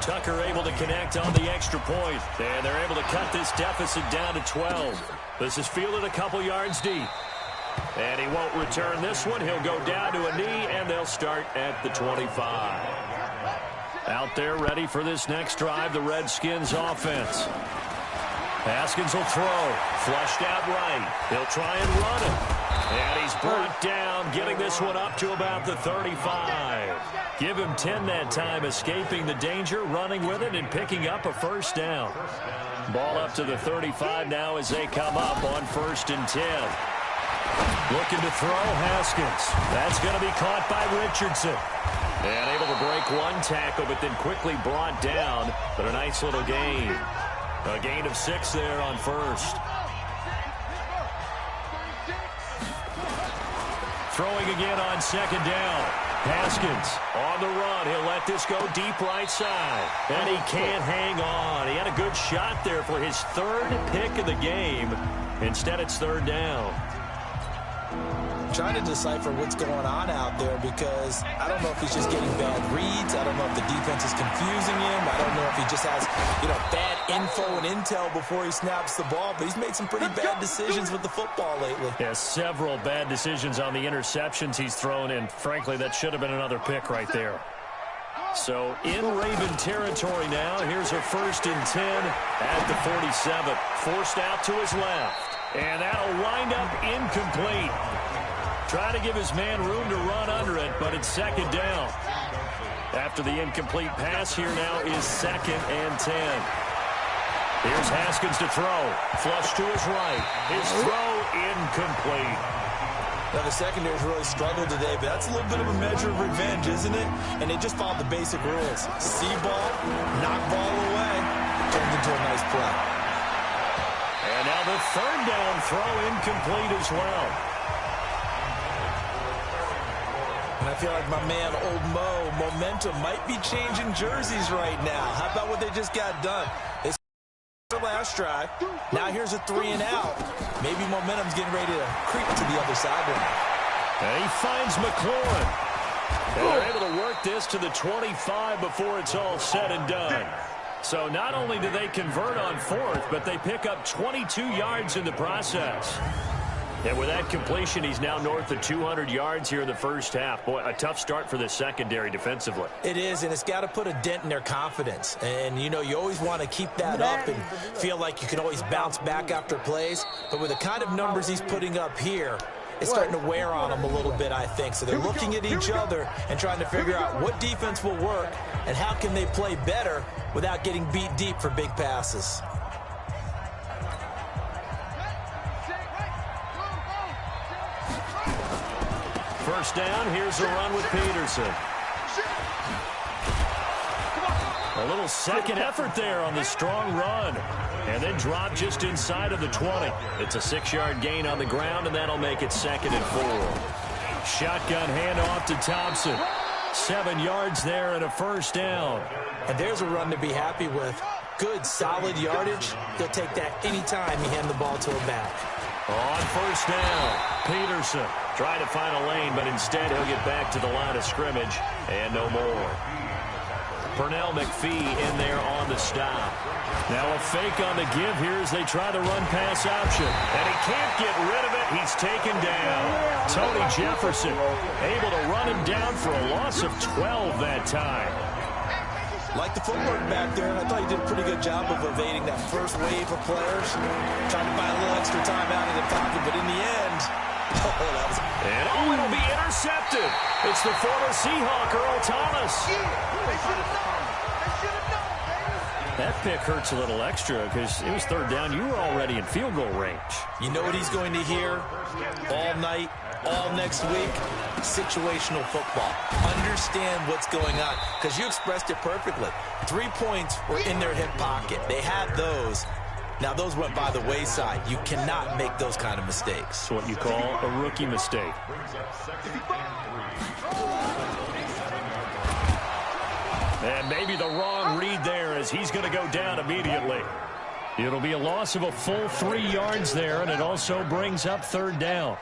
Tucker able to connect on the extra point. And they're able to cut this deficit down to 12. This is fielded a couple yards deep. And he won't return this one. He'll go down to a knee, and they'll start at the 25. Out there ready for this next drive, the Redskins offense. Haskins will throw. Flushed out right. He'll try and run it. And he's brought down, getting this one up to about the 35. Give him 10 that time, escaping the danger, running with it, and picking up a first down. Ball up to the 35 now as they come up on 1st and 10. Looking to throw, Haskins. That's going to be caught by Richardson. And able to break one tackle, but then quickly brought down. But a nice little gain. A gain of 6 there on 1st. Throwing again on 2nd down. Haskins on the run. He'll let this go deep right side. And he can't hang on. He had a good shot there for his 3rd pick of the game. Instead, it's 3rd down. Trying to decipher what's going on out there because I don't know if he's just getting bad reads. I don't know if the defense is confusing him. I don't know if he just has, bad info and intel before he snaps the ball. But he's made some pretty bad decisions with the football lately. Yeah, several bad decisions on the interceptions he's thrown, and frankly, that should have been another pick right there. So in Raven territory now. Here's a 1st and 10 at the 47. Forced out to his left. And that'll wind up incomplete. Try to give his man room to run under it, but it's 2nd down. After the incomplete pass, here now is 2nd and 10. Here's Haskins to throw. Flush to his right. His throw incomplete. Now, the secondary's really struggled today, but that's a little bit of a measure of revenge, isn't it? And they just followed the basic rules. See ball, knock ball away. Turns into a nice play. And now the 3rd down throw incomplete as well. And I feel like my man, Old Mo, momentum might be changing jerseys right now. How about what they just got done? They the last drive. Now here's a 3 and out. Maybe momentum's getting ready to creep to the other sideline. And he finds McLaurin. And they're able to work this to the 25 before it's all said and done. So not only do they convert on 4th, but they pick up 22 yards in the process. And with that completion, he's now north of 200 yards here in the first half. Boy, a tough start for the secondary defensively. It is, and it's got to put a dent in their confidence. And, you always want to keep that up and feel like you can always bounce back after plays. But with the kind of numbers he's putting up here, it's starting to wear on them a little bit, I think. So they're looking at each other and trying to figure out what defense will work and how can they play better without getting beat deep for big passes. First down, here's a run with Peterson. A little second effort there on the strong run. And then drop just inside of the 20. It's a 6-yard gain on the ground, and that'll make it 2nd and 4. Shotgun handoff to Thompson. 7 yards there and a first down. And there's a run to be happy with. Good, solid yardage. They'll take that anytime you hand the ball to a back. On first down, Peterson trying to find a lane, but instead he'll get back to the line of scrimmage and no more. Pernell McPhee in there on the stop. Now a fake on the give here as they try the run-pass option. And he can't get rid of it. He's taken down. Tony Jefferson able to run him down for a loss of 12 that time. Like the footwork back there, I thought he did a pretty good job of evading that first wave of players. Trying to buy a little extra time out of the pocket, but in the end, it'll be intercepted. It's the former Seahawk, Earl Thomas. That pick hurts a little extra because it was 3rd down. You were already in field goal range. You know what he's going to hear all night, all next week? Situational football. Understand what's going on because you expressed it perfectly. 3 points were in their hip pocket. They had those. Now, those went by the wayside. You cannot make those kind of mistakes. It's what you call a rookie mistake. And maybe the wrong read there as he's going to go down immediately. It'll be a loss of a full 3 yards there, and it also brings up 3rd down.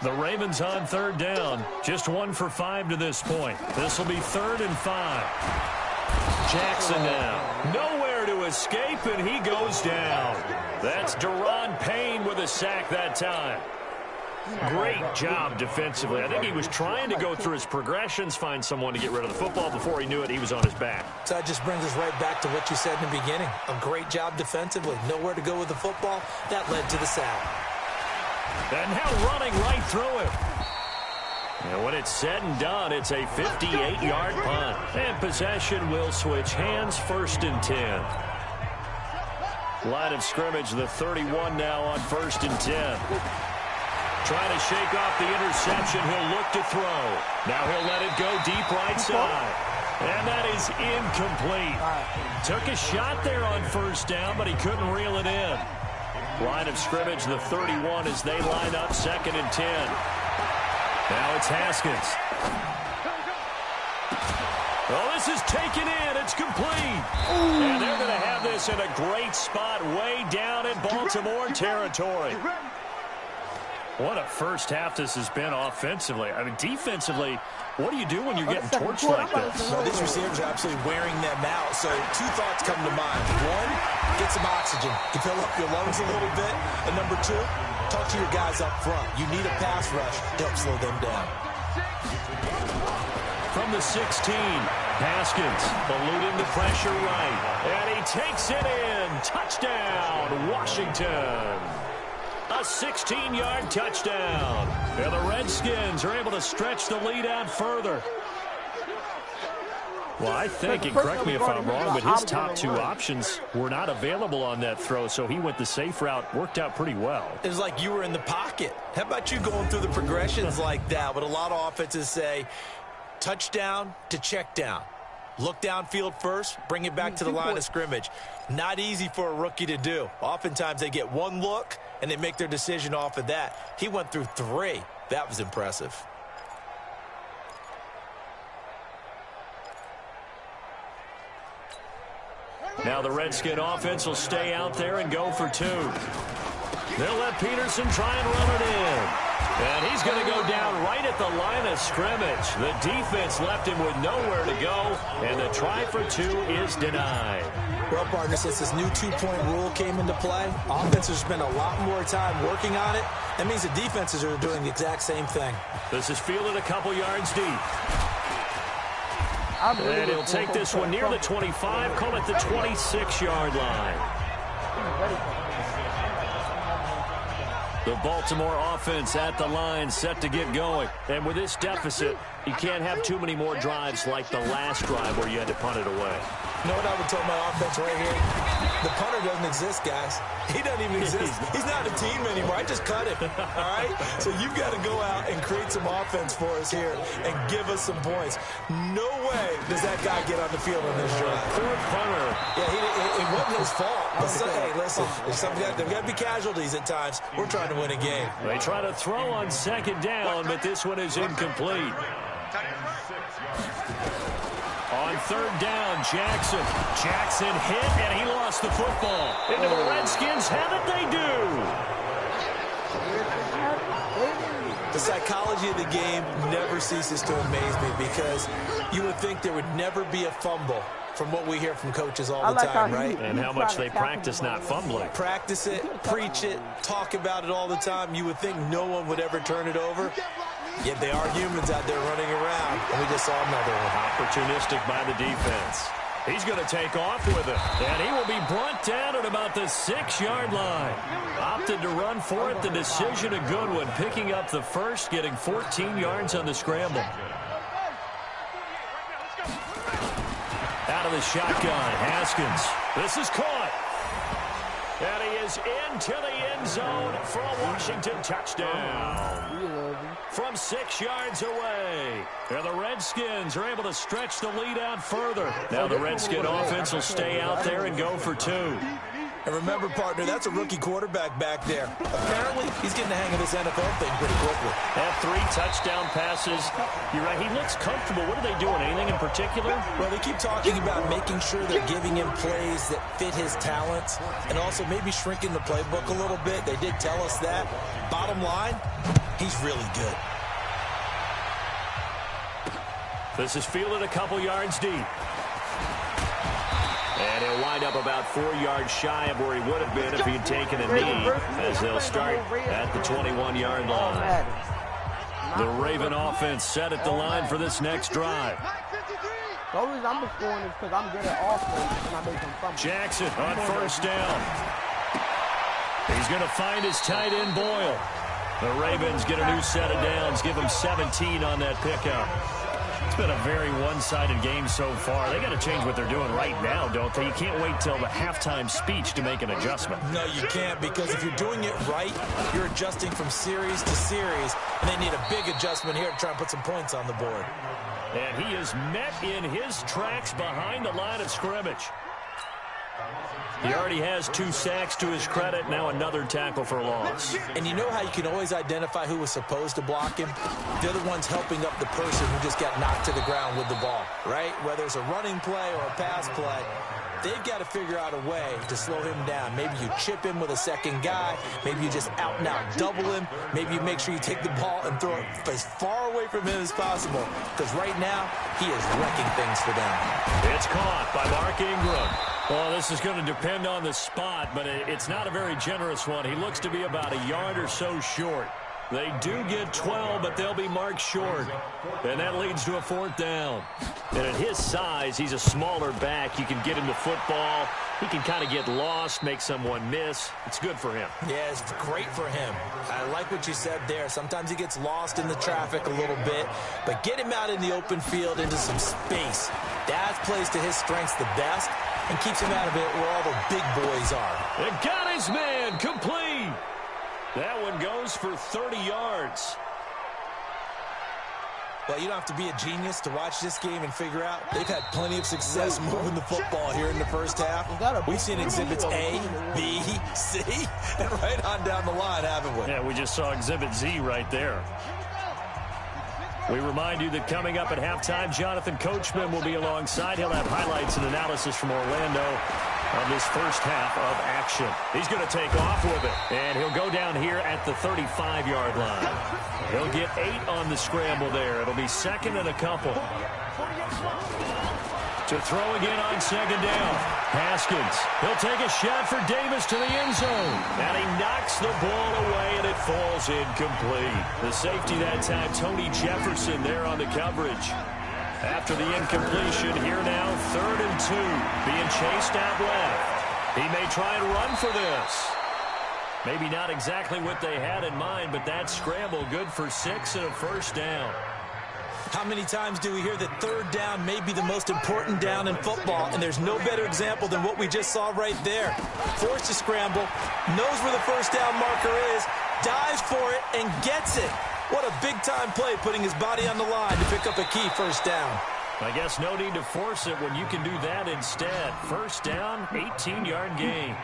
The Ravens on 3rd down, just 1 for 5 to this point. This will be 3rd and 5. Jackson now. Nowhere to escape, and he goes down. That's Daron Payne with a sack that time. Great job defensively. I think he was trying to go through his progressions, find someone to get rid of the football. Before he knew it, he was on his back. So that just brings us right back to what you said in the beginning. A great job defensively. Nowhere to go with the football. That led to the sack. And now running right through him. And when it's said and done, it's a 58-yard punt. And possession will switch hands, 1st and 10. Line of scrimmage, the 31 now on 1st and 10. Trying to shake off the interception. He'll look to throw. Now he'll let it go deep right side. And that is incomplete. Took a shot there on 1st down, but he couldn't reel it in. Line of scrimmage, the 31 as they line up 2nd and 10. Now it's Haskins. Oh, this is taken in. It's complete. And they're going to have this in a great spot way down in Baltimore territory. What a first half this has been offensively. I mean, defensively, what do you do when you're getting torched like this? No, these receivers are absolutely wearing them out. So 2 thoughts come to mind. 1, get some oxygen. You fill up your lungs a little bit. And number 2, talk to your guys up front. You need a pass rush to help slow them down. From the 16, Haskins eluding the pressure right. And he takes it in. Touchdown, Washington. A 16-yard touchdown. And the Redskins are able to stretch the lead out further. Well, I think, and correct me if I'm wrong, but his top 2 options were not available on that throw, so he went the safe route, worked out pretty well. It was like you were in the pocket. How about you going through the progressions like that? What a lot of offenses say, touchdown to check down. Look downfield first, bring it back to the line of scrimmage. Not easy for a rookie to do. Oftentimes they get 1 look, and they make their decision off of that. He went through 3. That was impressive. Now the Redskin offense will stay out there and go for 2. They'll let Peterson try and run it in. And he's going to go down right at the line of scrimmage. The defense left him with nowhere to go, and the try for 2 is denied. Well, partner, since this new 2-point rule came into play, offenses spend a lot more time working on it. That means the defenses are doing the exact same thing. This is fielded a couple yards deep. And he'll take this one near the 25, call it the 26-yard line. The Baltimore offense at the line, set to get going. And with this deficit, you can't have too many more drives like the last drive where you had to punt it away. You know what I would tell my offense right here? The punter doesn't exist, guys. He doesn't even exist. He's not a team anymore. I just cut him, all right? So you've got to go out and create some offense for us here and give us some points. No way does that guy get on the field on this drive. Poor punter. Yeah, it wasn't his fault. But hey, listen, there's got to be casualties at times. We're trying to win a game. They try to throw on 2nd down, but this one is incomplete. On 3rd down, Jackson. Jackson hit, and he lost the football. Into the Redskins have it, they do. The psychology of the game never ceases to amaze me because you would think there would never be a fumble from what we hear from coaches all the time, right? And how much they practice not fumbling. Practice it, preach it, talk about it all the time. You would think no one would ever turn it over. Yet they are humans out there running around, and we just saw another one. Opportunistic by the defense. He's going to take off with it, and he will be brought down at about the 6-yard line. Opted to run for it. The decision a good one, picking up the first, getting 14 yards on the scramble. Out of the shotgun, Haskins. This is caught. And he is into the end zone for a Washington touchdown. From 6 yards away. And the Redskins are able to stretch the lead out further. Now the Redskin offense will stay out there and go for 2. And remember, partner, that's a rookie quarterback back there. Apparently, he's getting the hang of this NFL thing pretty quickly. Have 3 touchdown passes. You're right, he looks comfortable. What are they doing? Anything in particular? Well, they keep talking about making sure they're giving him plays that fit his talents and also maybe shrinking the playbook a little bit. They did tell us that. Bottom line, he's really good. This is fielded a couple yards deep. And he'll wind up about 4 yards shy of where he would have been if he had taken a knee, as they'll start at the 21-yard line. The Raven offense set at the line for this next drive. The only reason I'm just scoring is because I'm good at offense and I make them fumble. Jackson on 1st down. He's going to find his tight end, Boyle. The Ravens get a new set of downs, give them 17 on that pickup. It's been a very one-sided game so far. They got to change what they're doing right now, don't they? You can't wait till the halftime speech to make an adjustment. No, you can't, because if you're doing it right, you're adjusting from series to series, and they need a big adjustment here to try and put some points on the board. And he is met in his tracks behind the line of scrimmage. He already has 2 sacks to his credit. Now another tackle for loss. And you know how you can always identify who was supposed to block him? They're the ones helping up the person who just got knocked to the ground with the ball, right? Whether it's a running play or a pass play, they've got to figure out a way to slow him down. Maybe you chip him with a second guy. Maybe you just out and out double him. Maybe you make sure you take the ball and throw it as far away from him as possible, because right now he is wrecking things for them. It's caught by Mark Ingram. Well, this is going to depend on the spot, but it's not a very generous one. He looks to be about a yard or so short. They do get 12, but they'll be marked short. And that leads to a 4th down. And at his size, he's a smaller back. You can get him the football. He can kind of get lost, make someone miss. It's good for him. Yeah, it's great for him. I like what you said there. Sometimes he gets lost in the traffic a little bit, but get him out in the open field into some space. That plays to his strengths the best and keeps him out of it where all the big boys are. And got his man complete. That one goes for 30 yards. Well, you don't have to be a genius to watch this game and figure out they've had plenty of success moving the football here in the first half. We've seen exhibits A, B, C, and right on down the line, haven't we? Yeah, we just saw exhibit Z right there. We remind you that coming up at halftime, Jonathan Coachman will be alongside. He'll have highlights and analysis from Orlando on this first half of action. He's going to take off with it, and he'll go down here at the 35-yard line. He'll get 8 on the scramble there. It'll be 2nd and a couple. To throw again on 2nd down. Haskins. He'll take a shot for Davis to the end zone. And he knocks the ball away, and it falls incomplete. The safety that time, Tony Jefferson, there on the coverage. After the incompletion, here now, 3rd and 2. Being chased out left. He may try and run for this. Maybe not exactly what they had in mind, but that scramble good for 6 and a 1st down. How many times do we hear that 3rd down may be the most important down in football, and there's no better example than what we just saw right there. Forced to scramble, knows where the 1st down marker is, dives for it, and gets it. What a big-time play, putting his body on the line to pick up a key 1st down. I guess no need to force it when you can do that instead. 1st down, 18-yard gain.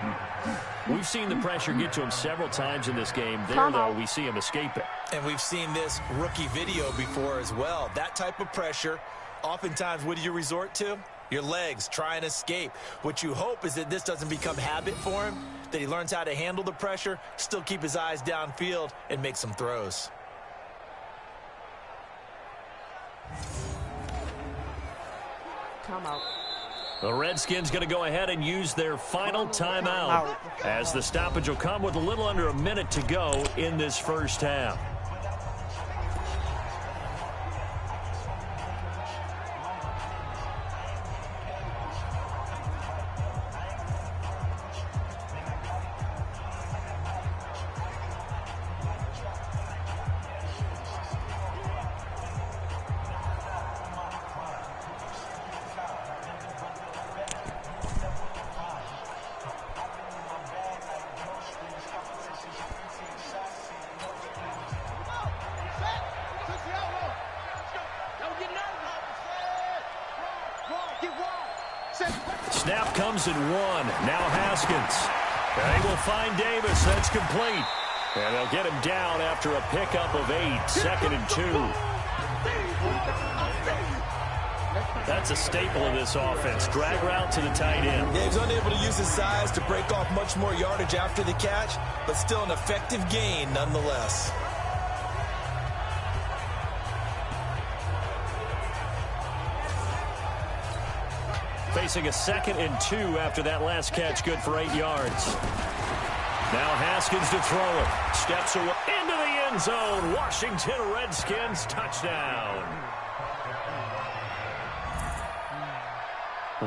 We've seen the pressure get to him several times in this game. There, though, we see him escape it. And we've seen this rookie video before as well. That type of pressure, oftentimes, what do you resort to? Your legs, try and escape. What you hope is that this doesn't become habit for him, that he learns how to handle the pressure, still keep his eyes downfield, and make some throws. Timeout. The Redskins going to go ahead and use their final timeout as the stoppage will come with a little under a minute to go in this first half. Snap comes at 1. Now Haskins. They will find Davis. That's complete. And they'll get him down after a pickup of 8. 2nd and 2. That's a staple of this offense. Drag route to the tight end. Yeah, he's unable to use his size to break off much more yardage after the catch, but still an effective gain nonetheless. Facing a 2nd and 2 after that last catch, good for 8 yards. Now Haskins to throw it. Steps away into the end zone. Washington Redskins touchdown.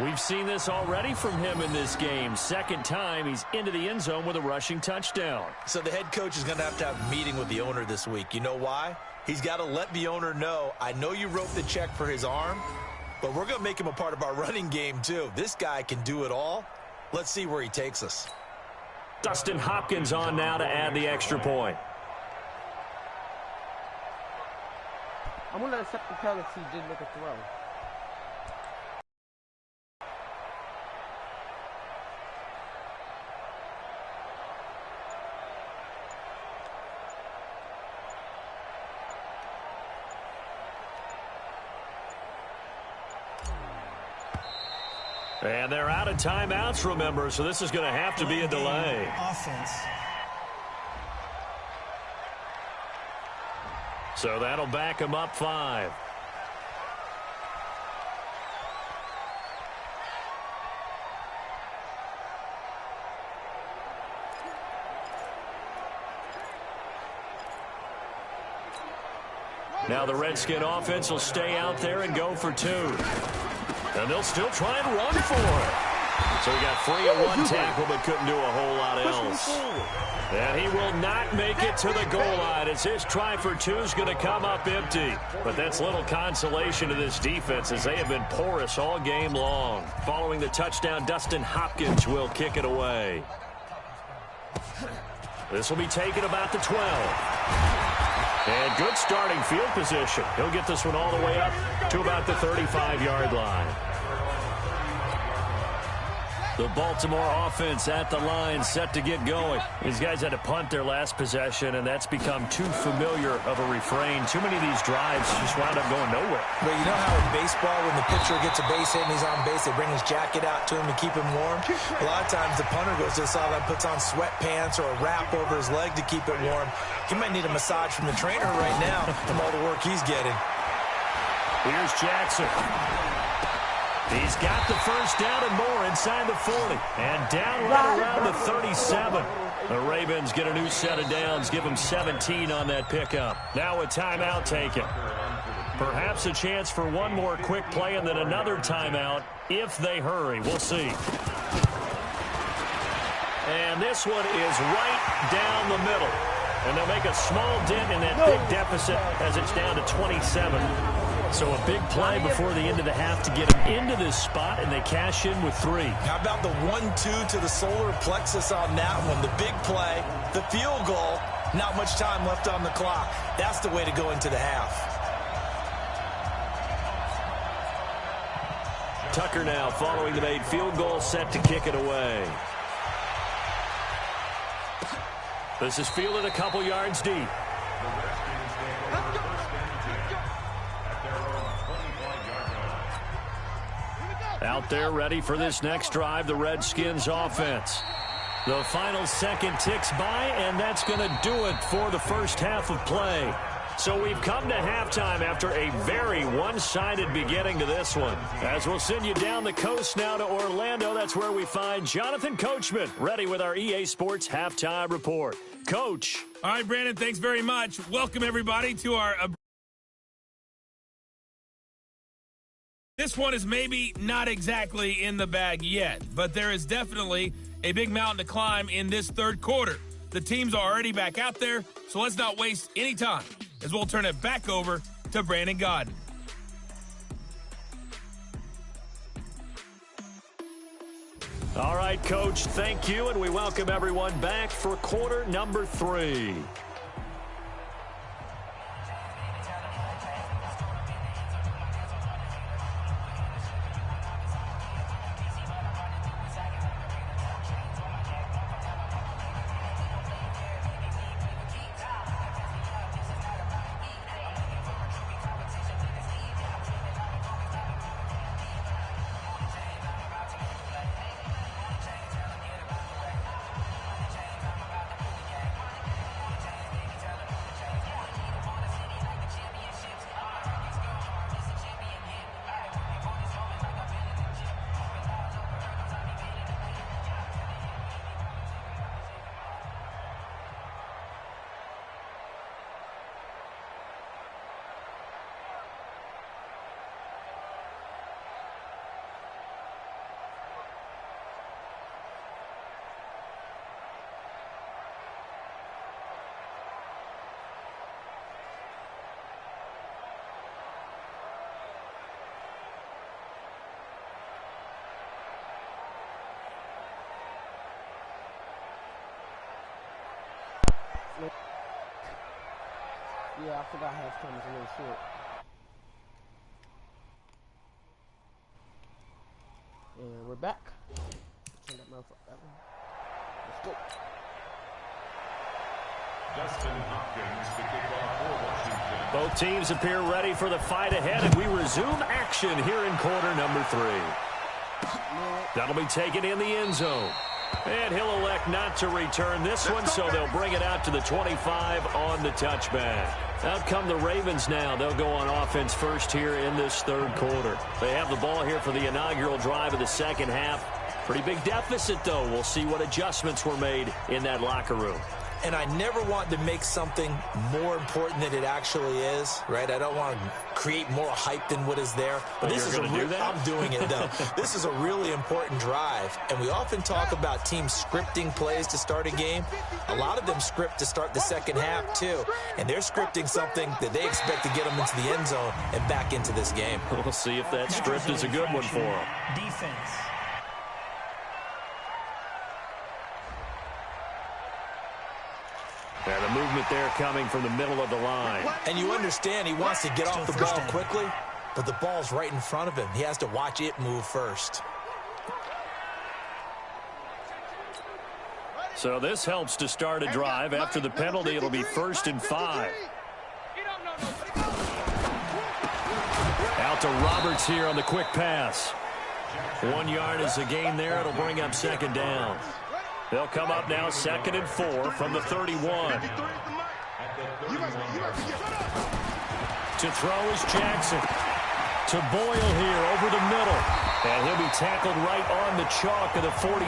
We've seen this already from him in this game. Second time he's into the end zone with a rushing touchdown. So the head coach is going to have a meeting with the owner this week. You know why? He's got to let the owner know, I know you wrote the check for his arm, but we're going to make him a part of our running game too. This guy can do it all. Let's see where he takes us. Dustin Hopkins on now to add the extra point. I'm going to accept the penalty. Didn't make a throw. And they're out of timeouts, remember, so this is going to have to be a delay. Offense. So that'll back him up 5. Now the Redskin offense will stay out there and go for 2. And they'll still try and run for it. So he got free of one tackle but couldn't do a whole lot else. And he will not make it to the goal line as his try for 2 is going to come up empty. But that's little consolation to this defense as they have been porous all game long. Following the touchdown, Dustin Hopkins will kick it away. This will be taken about the 12. And good starting field position. He'll get this one all the way up to about the 35-yard line. The Baltimore offense at the line, set to get going. These guys had to punt their last possession, and that's become too familiar of a refrain. Too many of these drives just wound up going nowhere. Well, you know how in baseball, when the pitcher gets a base hit and he's on base, they bring his jacket out to him to keep him warm? A lot of times the punter goes to the sideline, puts on sweatpants or a wrap over his leg to keep it warm. He might need a massage from the trainer right now from all the work he's getting. Here's Jackson. He's got the first down and more inside the 40. And down right around the 37. The Ravens get a new set of downs, give them 17 on that pickup. Now a timeout taken. Perhaps a chance for one more quick play and then another timeout if they hurry. We'll see. And this one is right down the middle. And they'll make a small dent in that big deficit as it's down to 27. So a big play before the end of the half to get them into this spot, and they cash in with 3. How about the 1-2 to the solar plexus on that one? The big play, the field goal, not much time left on the clock. That's the way to go into the half. Tucker now following the made field goal, set to kick it away. This is fielded a couple yards deep. Out there ready for this next drive, the Redskins offense. The final second ticks by, and that's going to do it for the first half of play. So we've come to halftime after a very one-sided beginning to this one. As we'll send you down the coast now to Orlando, that's where we find Jonathan Coachman, ready with our EA Sports Halftime Report. Coach. All right, Brandon, thanks very much. Welcome, everybody, to our... This one is maybe not exactly in the bag yet, but there is definitely a big mountain to climb in this third quarter. The teams are already back out there, so let's not waste any time as we'll turn it back over to Brandon Godden. All right, Coach, thank you, and we welcome everyone back for quarter number 3. Yeah, I forgot halftime was a little short. And we're back. Turn that motherfucker that way. Let's go. Dustin Hopkins to kick off for Washington. Both teams appear ready for the fight ahead, and we resume action here in quarter number 3. That'll be taken in the end zone. And he'll elect not to return this one, so they'll bring it out to the 25 on the touchback. Out come the Ravens now. They'll go on offense first here in this third quarter. They have the ball here for the inaugural drive of the second half. Pretty big deficit, though. We'll see what adjustments were made in that locker room. And I never want to make something more important than it actually is, right? I don't want to create more hype than what is there. But this is I'm doing it, though. This is a really important drive. And we often talk about teams scripting plays to start a game. A lot of them script to start the second half, too. And they're scripting something that they expect to get them into the end zone and back into this game. We'll see if that script is a good one for them. Defense. And the movement there coming from the middle of the line. And you understand he wants to get off the ball quickly, but the ball's right in front of him. He has to watch it move first. So this helps to start a drive. After the penalty, it'll be 1st and 5. Out to Roberts here on the quick pass. 1 yard is a gain there. It'll bring up second down. They'll come up now 2nd and 4 from the 31. To throw is Jackson. To Boyle here over the middle. And he'll be tackled right on the chalk of the 45.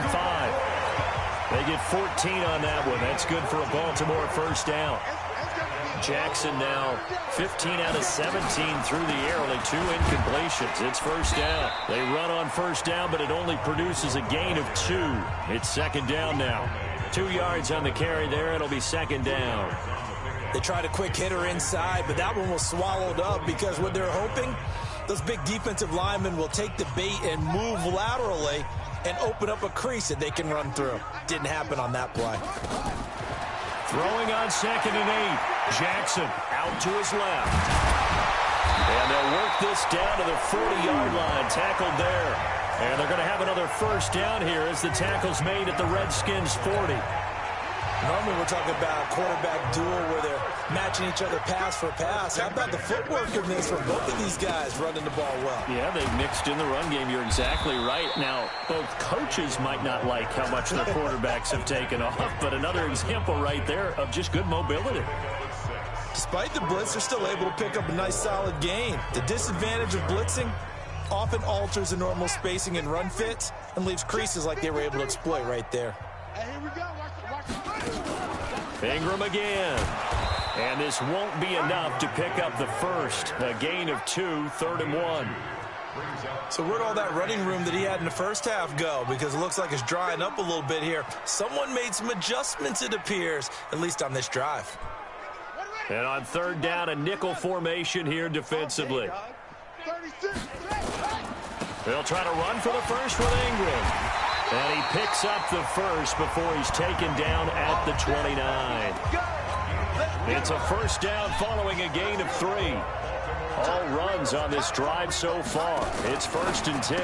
They get 14 on that one. That's good for a Baltimore first down. Jackson now 15 out of 17 through the air, only 2 incompletions. It's first down. They run on first down, but it only produces a gain of 2. It's second down now. 2 yards on the carry there. It'll be second down. They tried a quick hitter inside, but that one was swallowed up because what they're hoping, those big defensive linemen will take the bait and move laterally and open up a crease that they can run through. Didn't happen on that play. Throwing on 2nd and 8. Jackson out to his left. And they'll work this down to the 40-yard line. Tackled there. And they're going to have another first down here as the tackle's made at the Redskins' 40. Normally we're talking about a quarterback duel where they're matching each other pass for pass. How about the footwork of this from both of these guys running the ball well? Yeah, they mixed in the run game. You're exactly right. Now, both coaches might not like how much their quarterbacks have taken off, but another example right there of just good mobility. Despite the blitz, they're still able to pick up a nice solid gain. The disadvantage of blitzing often alters the normal spacing and run fits and leaves creases like they were able to exploit right there. Hey, here we go. Ingram again. And this won't be enough to pick up the first. A gain of 2, 3rd and 1. So where'd all that running room that he had in the first half go? Because it looks like it's drying up a little bit here. Someone made some adjustments, it appears, at least on this drive. And on 3rd down, a nickel formation here defensively. They'll try to run for the first with Ingram. And he picks up the first before he's taken down at the 29. It's a first down following a gain of 3. All runs on this drive so far. It's 1st and 10.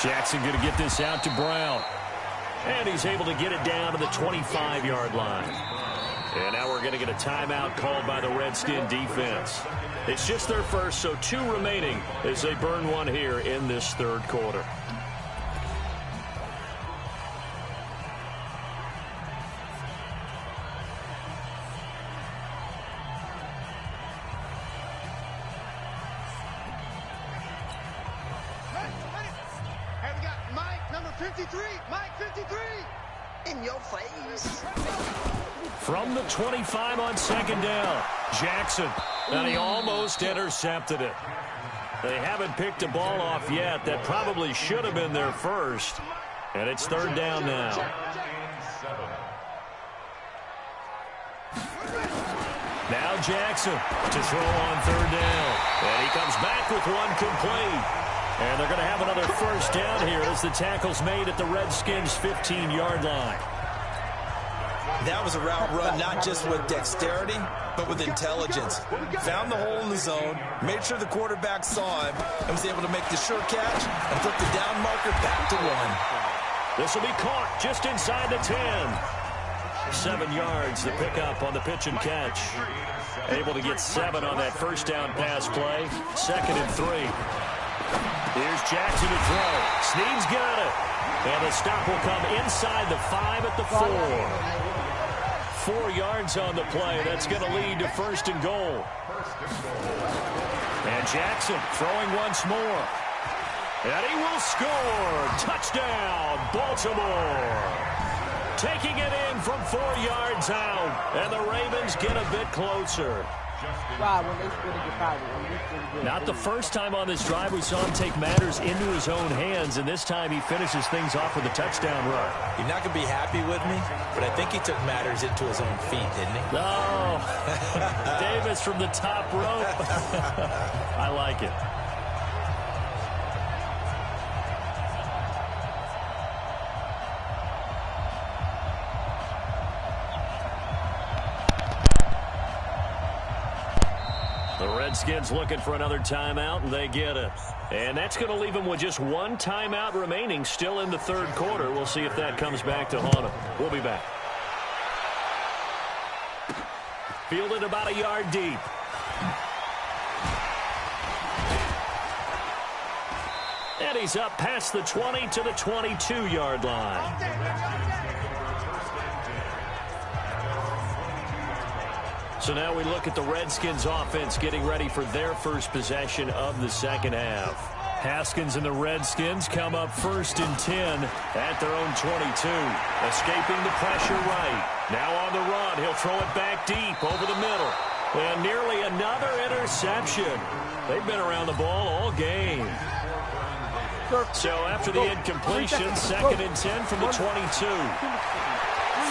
Jackson going to get this out to Brown. And he's able to get it down to the 25-yard line. And now we're going to get a timeout called by the Redskin defense. It's just their first, so 2 remaining as they burn one here in this third quarter. Hey, we got Mike, number 53. Mike, 53. In your face. From the 25 on 2nd down, Jackson. And he almost intercepted it. They haven't picked a ball off yet. That probably should have been their first. And it's 3rd down now. Now Jackson to throw on 3rd down. And he comes back with one complete. And they're going to have another first down here as the tackle's made at the Redskins' 15-yard line. That was a route run, not just with dexterity, but with intelligence. Found the hole in the zone, made sure the quarterback saw him, and was able to make the sure catch and flip the down marker back to 1. This will be caught just inside the 10. 7 yards, the pickup on the pitch and catch. Able to get 7 on that first down pass play. 2nd and 3. Here's Jackson to throw. Snead's got it. And the stop will come inside the 5 at the 4. 4 yards on the play. That's going to lead to 1st and goal. And Jackson throwing once more. And he will score. Touchdown, Baltimore. Taking it in from 4 yards out. And the Ravens get a bit closer. Not the first time on this drive we saw him take matters into his own hands, and this time he finishes things off with a touchdown run. You're not going to be happy with me, but I think he took matters into his own feet, didn't he? No. Davis from the top rope. I like it. The Redskins looking for another timeout, and they get it. And that's going to leave them with just 1 timeout remaining still in the 3rd quarter. We'll see if that comes back to haunt them. We'll be back. Fielded about a yard deep. And he's up past the 20 to the 22-yard line. So now we look at the Redskins offense getting ready for their first possession of the 2nd half. Haskins and the Redskins come up 1st and 10 at their own 22. Escaping the pressure right. Now on the run. He'll throw it back deep over the middle. And nearly another interception. They've been around the ball all game. So after the incompletion, 2nd and 10 from the 22.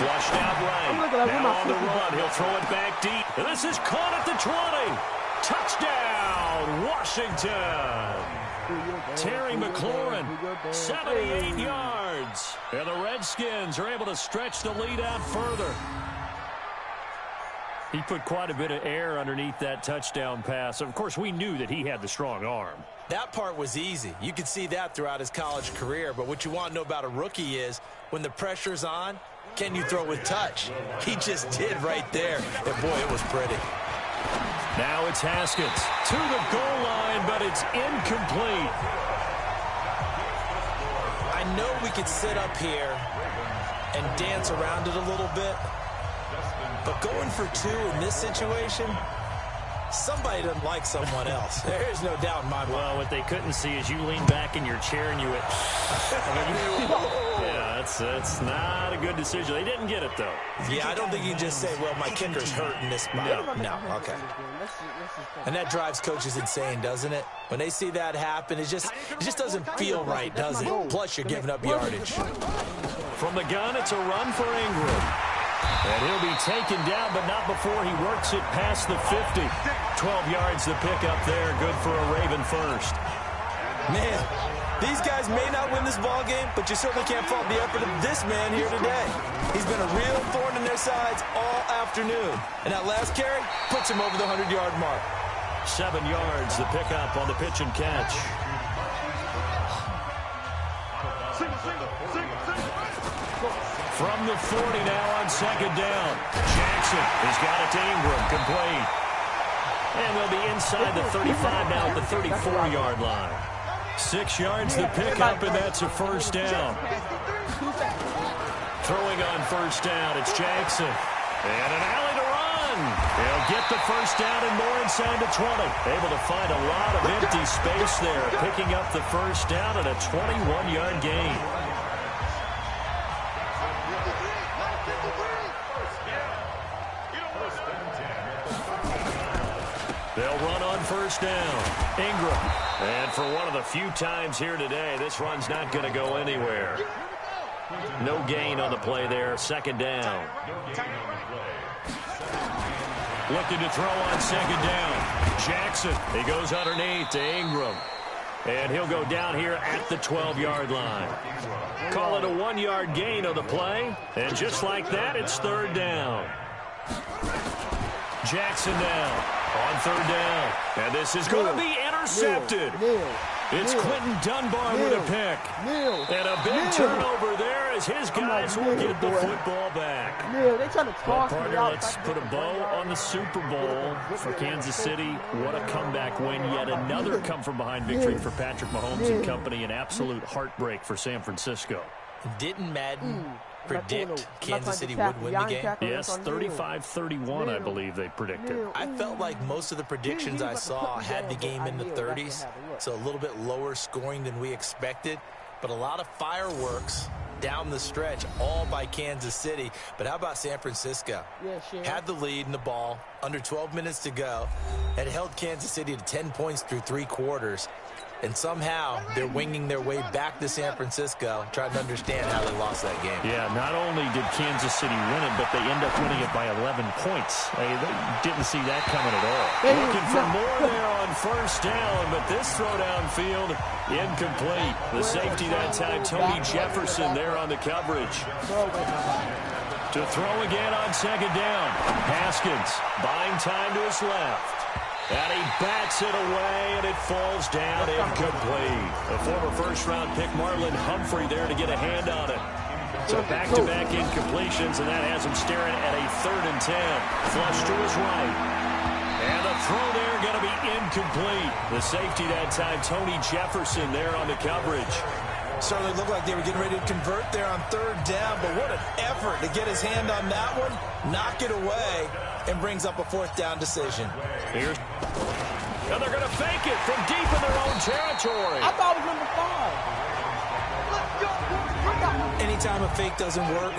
Flushed out right. Now on the run. He'll throw it back deep. And this is caught at the 20. Touchdown, Washington. Terry McLaurin, 78 yards. And the Redskins are able to stretch the lead out further. He put quite a bit of air underneath that touchdown pass. Of course, we knew that he had the strong arm. That part was easy. You could see that throughout his college career. But what you want to know about a rookie is when the pressure's on, can you throw with touch? He just did right there. And, boy, it was pretty. Now it's Haskins to the goal line, but it's incomplete. I know we could sit up here and dance around it a little bit, but going for 2 in this situation, somebody doesn't like someone else. There is no doubt in my mind. Well, what they couldn't see is you lean back in your chair and you went, yeah, that's not a good decision. They didn't get it, though. Yeah, I don't think you can just say, well, my kicker's hurting this spot. No, okay. And that drives coaches insane, doesn't it? When they see that happen, it just doesn't feel right, does it? Plus, you're giving up yardage. From the gun, it's a run for Ingram. And he'll be taken down, but not before he works it past the 50. 12 yards the pickup there. Good for a Raven first. Man, these guys may not win this ball game, but you certainly can't fault the effort of this man here today. He's been a real thorn in their sides all afternoon. And that last carry puts him over the 100-yard mark. 7 yards the pickup on the pitch and catch. From the 40 now on 2nd down. Jackson has got it to Ingram, complete. And they'll be inside the 35 now at the 34-yard line. 6 yards the pickup, and that's a first down. Throwing on first down, it's Jackson. And an alley to run. He'll get the first down and more inside the 20. Able to find a lot of empty space there, picking up the first down at a 21-yard gain. They'll run on first down. Ingram. And for one of the few times here today, this run's not going to go anywhere. No gain on the play there. 2nd down. Looking to throw on 2nd down. Jackson. He goes underneath to Ingram. And he'll go down here at the 12-yard line. Call it a 1-yard gain of the play. And just like that, it's third down. Jackson now on third down. And this is going to be intercepted. It's Quentin Dunbar with a pick. And a big turnover there as his guys will get the football back. They trying to toss partner, let's put a bow on the Super Bowl for Kansas City. What a comeback win. Yet another come-from-behind victory for Patrick Mahomes and company. An absolute heartbreak for San Francisco. Didn't Madden predict Kansas City would win the game? Yes, 35-31, I believe they predicted. I felt like most of the predictions I saw had the game in the 30s, so a little bit lower scoring than we expected, but a lot of fireworks down the stretch, all by Kansas City. But how about San Francisco? Had the lead in the ball, under 12 minutes to go, had held Kansas City to 10 points through 3 quarters. And somehow they're winging their way back to San Francisco, trying to understand how they lost that game. Yeah, not only did Kansas City win it, but they end up winning it by 11 points. They didn't see that coming at all. Looking for more there on first down, but this throw downfield incomplete. The safety that time, Tony Jefferson there on the coverage. To throw again on second down. Haskins buying time to his left. And he bats it away, and it falls down incomplete. A former first-round pick, Marlon Humphrey, there to get a hand on it. So back-to-back incompletions, and that has him staring at a 3rd and 10. Flush to his right. And the throw there going to be incomplete. The safety that time, Tony Jefferson, there on the coverage. Certainly looked like they were getting ready to convert there on 3rd down, but what an effort to get his hand on that one, knock it away, and brings up a 4th down decision. And they're going to fake it from deep in their own territory. I thought it was number 5. Anytime a fake doesn't work,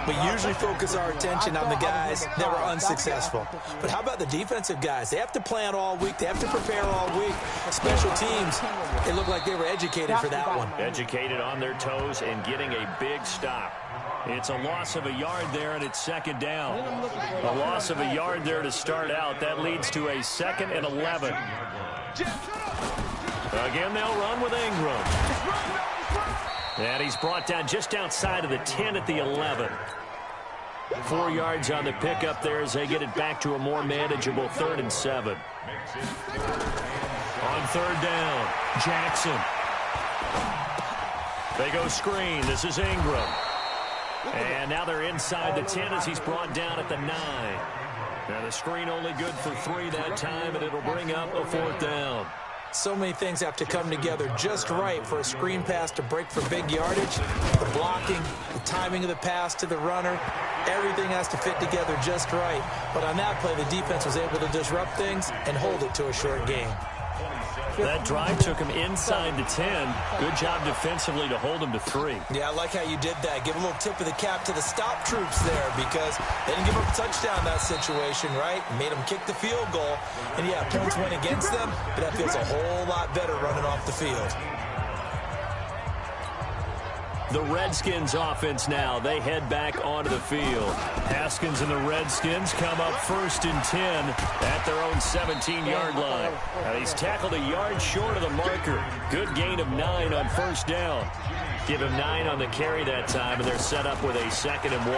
we usually focus our attention on the guys that were unsuccessful. But how about the defensive guys? They have to plan all week. They have to prepare all week. Special teams, it looked like they were educated for that one. Educated on their toes and getting a big stop. It's a loss of a yard there, and it's second down. A loss of a yard there to start out. That leads to a 2nd and 11. Again, they'll run with Ingram. And he's brought down just outside of the 10 at the 11. 4 yards on the pickup there as they get it back to a more manageable 3rd and 7. On 3rd down, Jackson. They go screen. This is Ingram. And now they're inside the 10 as he's brought down at the 9. Now the screen only good for 3 that time, and it'll bring up a 4th down. So many things have to come together just right for a screen pass to break for big yardage. The blocking, the timing of the pass to the runner, everything has to fit together just right. But on that play, the defense was able to disrupt things and hold it to a short game. That drive took him inside the 10. Good job defensively to hold him to 3. Yeah, I like how you did that. Give a little tip of the cap to the stop troops there because they didn't give up a touchdown in that situation, right? Made them kick the field goal. And, yeah, points went against them, but that feels a whole lot better running off the field. The Redskins offense now. They head back onto the field. Haskins and the Redskins come up 1st and 10 at their own 17-yard line. Now he's tackled a yard short of the marker. Good gain of 9 on 1st down. Give him 9 on the carry that time, and they're set up with a 2nd and 1.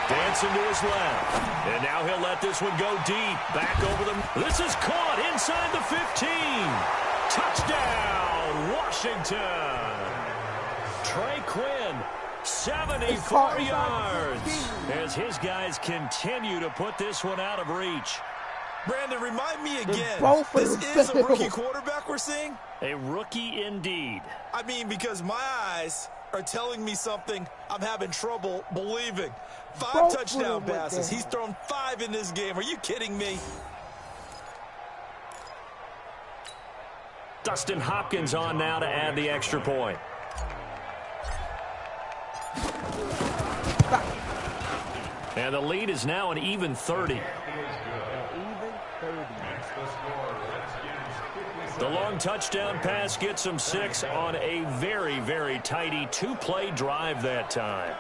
Dancing to his left. And now he'll let this one go deep. Back over them. This is caught inside the 15. Touchdown, Washington. Trey Quinn, 74 yards, as his guys continue to put this one out of reach. Brandon, remind me again, this is a rookie quarterback we're seeing? A rookie indeed. I mean, because my eyes are telling me something I'm having trouble believing. 5 touchdown passes. He's thrown 5 in this game. Are you kidding me? Dustin Hopkins on now to add the extra point. And the lead is now an even 30. The long touchdown pass gets him 6 on a very, very tidy 2-play drive that time.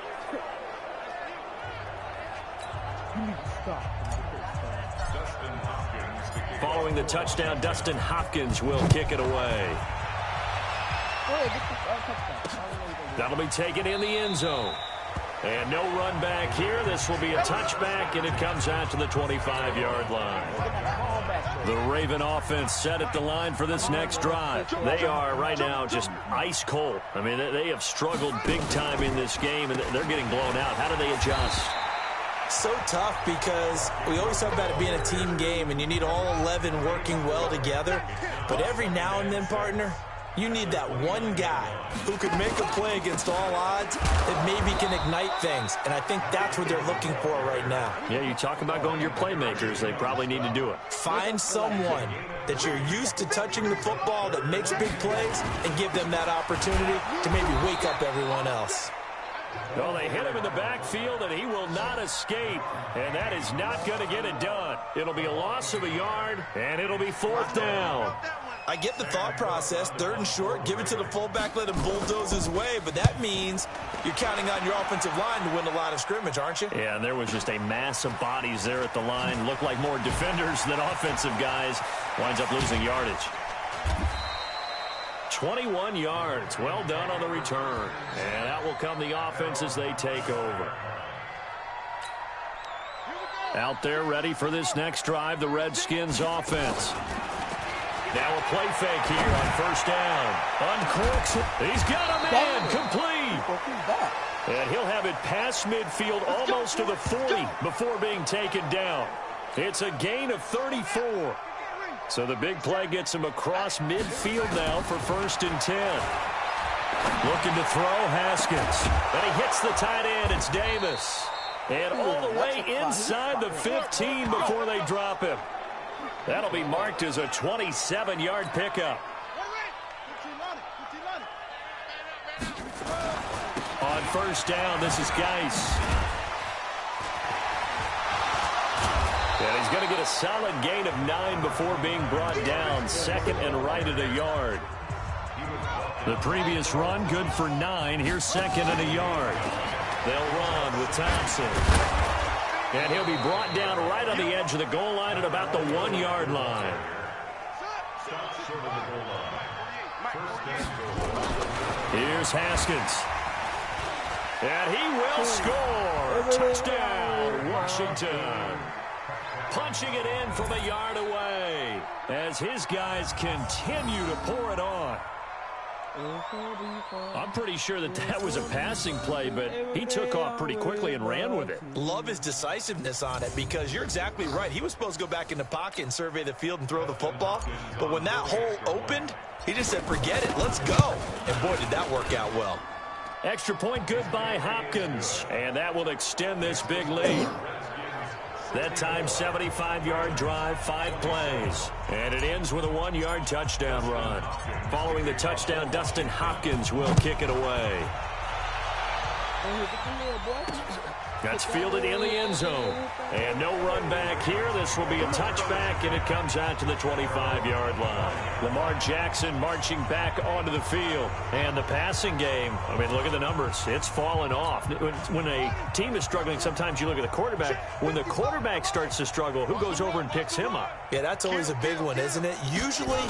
Following Following the touchdown, Dustin Hopkins will kick it away. That'll be taken in the end zone. And no run back here. This will be a touchback, and it comes out to the 25-yard line. The Raven offense set at the line for this next drive. They are right now just ice cold. I mean, they have struggled big time in this game, and they're getting blown out. How do they adjust? So tough because we always talk about it being a team game, and you need all 11 working well together. But every now and then, partner, you need that one guy who could make a play against all odds that maybe can ignite things. And I think that's what they're looking for right now. Yeah, you talk about going to your playmakers. They probably need to do it. Find someone that you're used to touching the football that makes big plays and give them that opportunity to maybe wake up everyone else. Well, they hit him in the backfield, and he will not escape. And that is not going to get it done. It'll be a loss of a yard, and it'll be 4th down. I get the thought process, 3rd and short, give it to the fullback, let him bulldoze his way, but that means you're counting on your offensive line to win the line of scrimmage, aren't you? Yeah, and there was just a mass of bodies there at the line. Looked like more defenders than offensive guys. Winds up losing yardage. 21 yards. Well done on the return. And out will come the offense as they take over. Out there ready for this next drive, the Redskins offense. Now a play fake here on 1st down. Uncorks it. He's got a man complete. And he'll have it past midfield almost to the 40 before being taken down. It's a gain of 34. So the big play gets him across midfield now for 1st and 10. Looking to throw, Haskins. And he hits the tight end. It's Davis. And all the way inside the 15 before they drop him. That'll be marked as a 27-yard pickup. On 1st down, this is Geis. And he's going to get a solid gain of 9 before being brought down. 2nd and right at a yard. The previous run, good for 9. Here's 2nd and a yard. They'll run with Thompson. And he'll be brought down right on the edge of the goal line at about the 1-yard line. Here's Haskins. And he will score. Touchdown, Washington. Punching it in from a yard away as his guys continue to pour it on. I'm pretty sure that was a passing play, but he took off pretty quickly and ran with it. Love his decisiveness on it because you're exactly right. He was supposed to go back in the pocket and survey the field and throw the football. But when that hole opened, he just said, forget it, let's go. And boy, did that work out well. Extra point good by Hopkins, and that will extend this big lead. That time, 75-yard drive, 5 plays. And it ends with a 1-yard touchdown run. Following the touchdown, Dustin Hopkins will kick it away. That's fielded in the end zone. And no run back here. This will be a touchback, and it comes out to the 25-yard line. Lamar Jackson marching back onto the field. And the passing game, I mean, look at the numbers. It's fallen off. When a team is struggling, sometimes you look at the quarterback. When the quarterback starts to struggle, who goes over and picks him up? Yeah, that's always a big one, isn't it? Usually,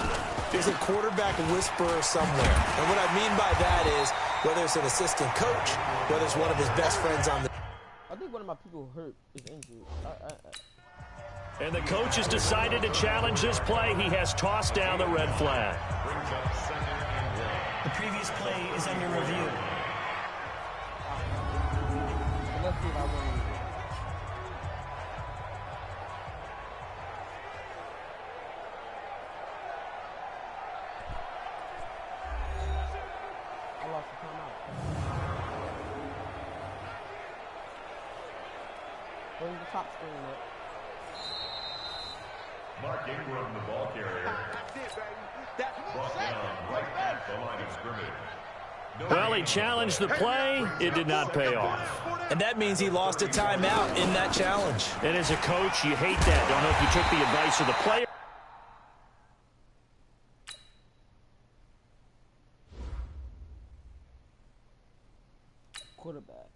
there's a quarterback whisperer somewhere. And what I mean by that is, whether it's an assistant coach, whether it's one of his best friends on the... I think one of my people hurt is injured. And the coach has decided to challenge this play. He has tossed down the red flag. The previous play is under review. Let's see if I win. I lost the timeout. Bring the top screen up. Mark Ingram, the ball carrier. Brought down right at the line of scrimmage. Well, he challenged the play. It did not pay off. And that means he lost a timeout in that challenge. And as a coach, you hate that. Don't know if you took the advice of the player. Quarterback.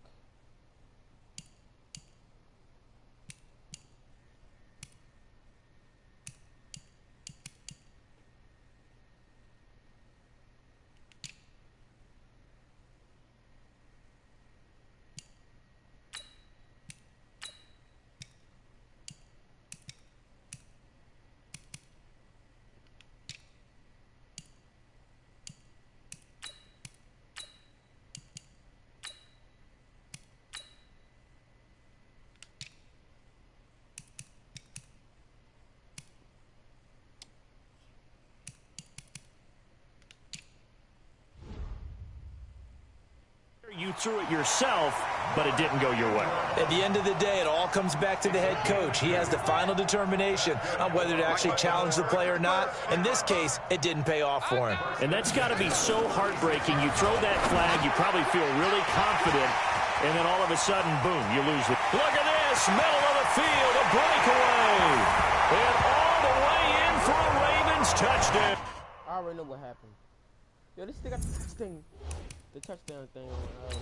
through it yourself, but it didn't go your way. At the end of the day, it all comes back to the head coach. He has the final determination on whether to actually challenge the play or not. In this case, it didn't pay off for him. And that's got to be so heartbreaking. You throw that flag, you probably feel really confident, and then all of a sudden, boom, you lose it. Look at this, middle of the field, a breakaway. And all the way in for a Ravens touchdown. I already know what happened. Yo, this thing got the touchdown thing on.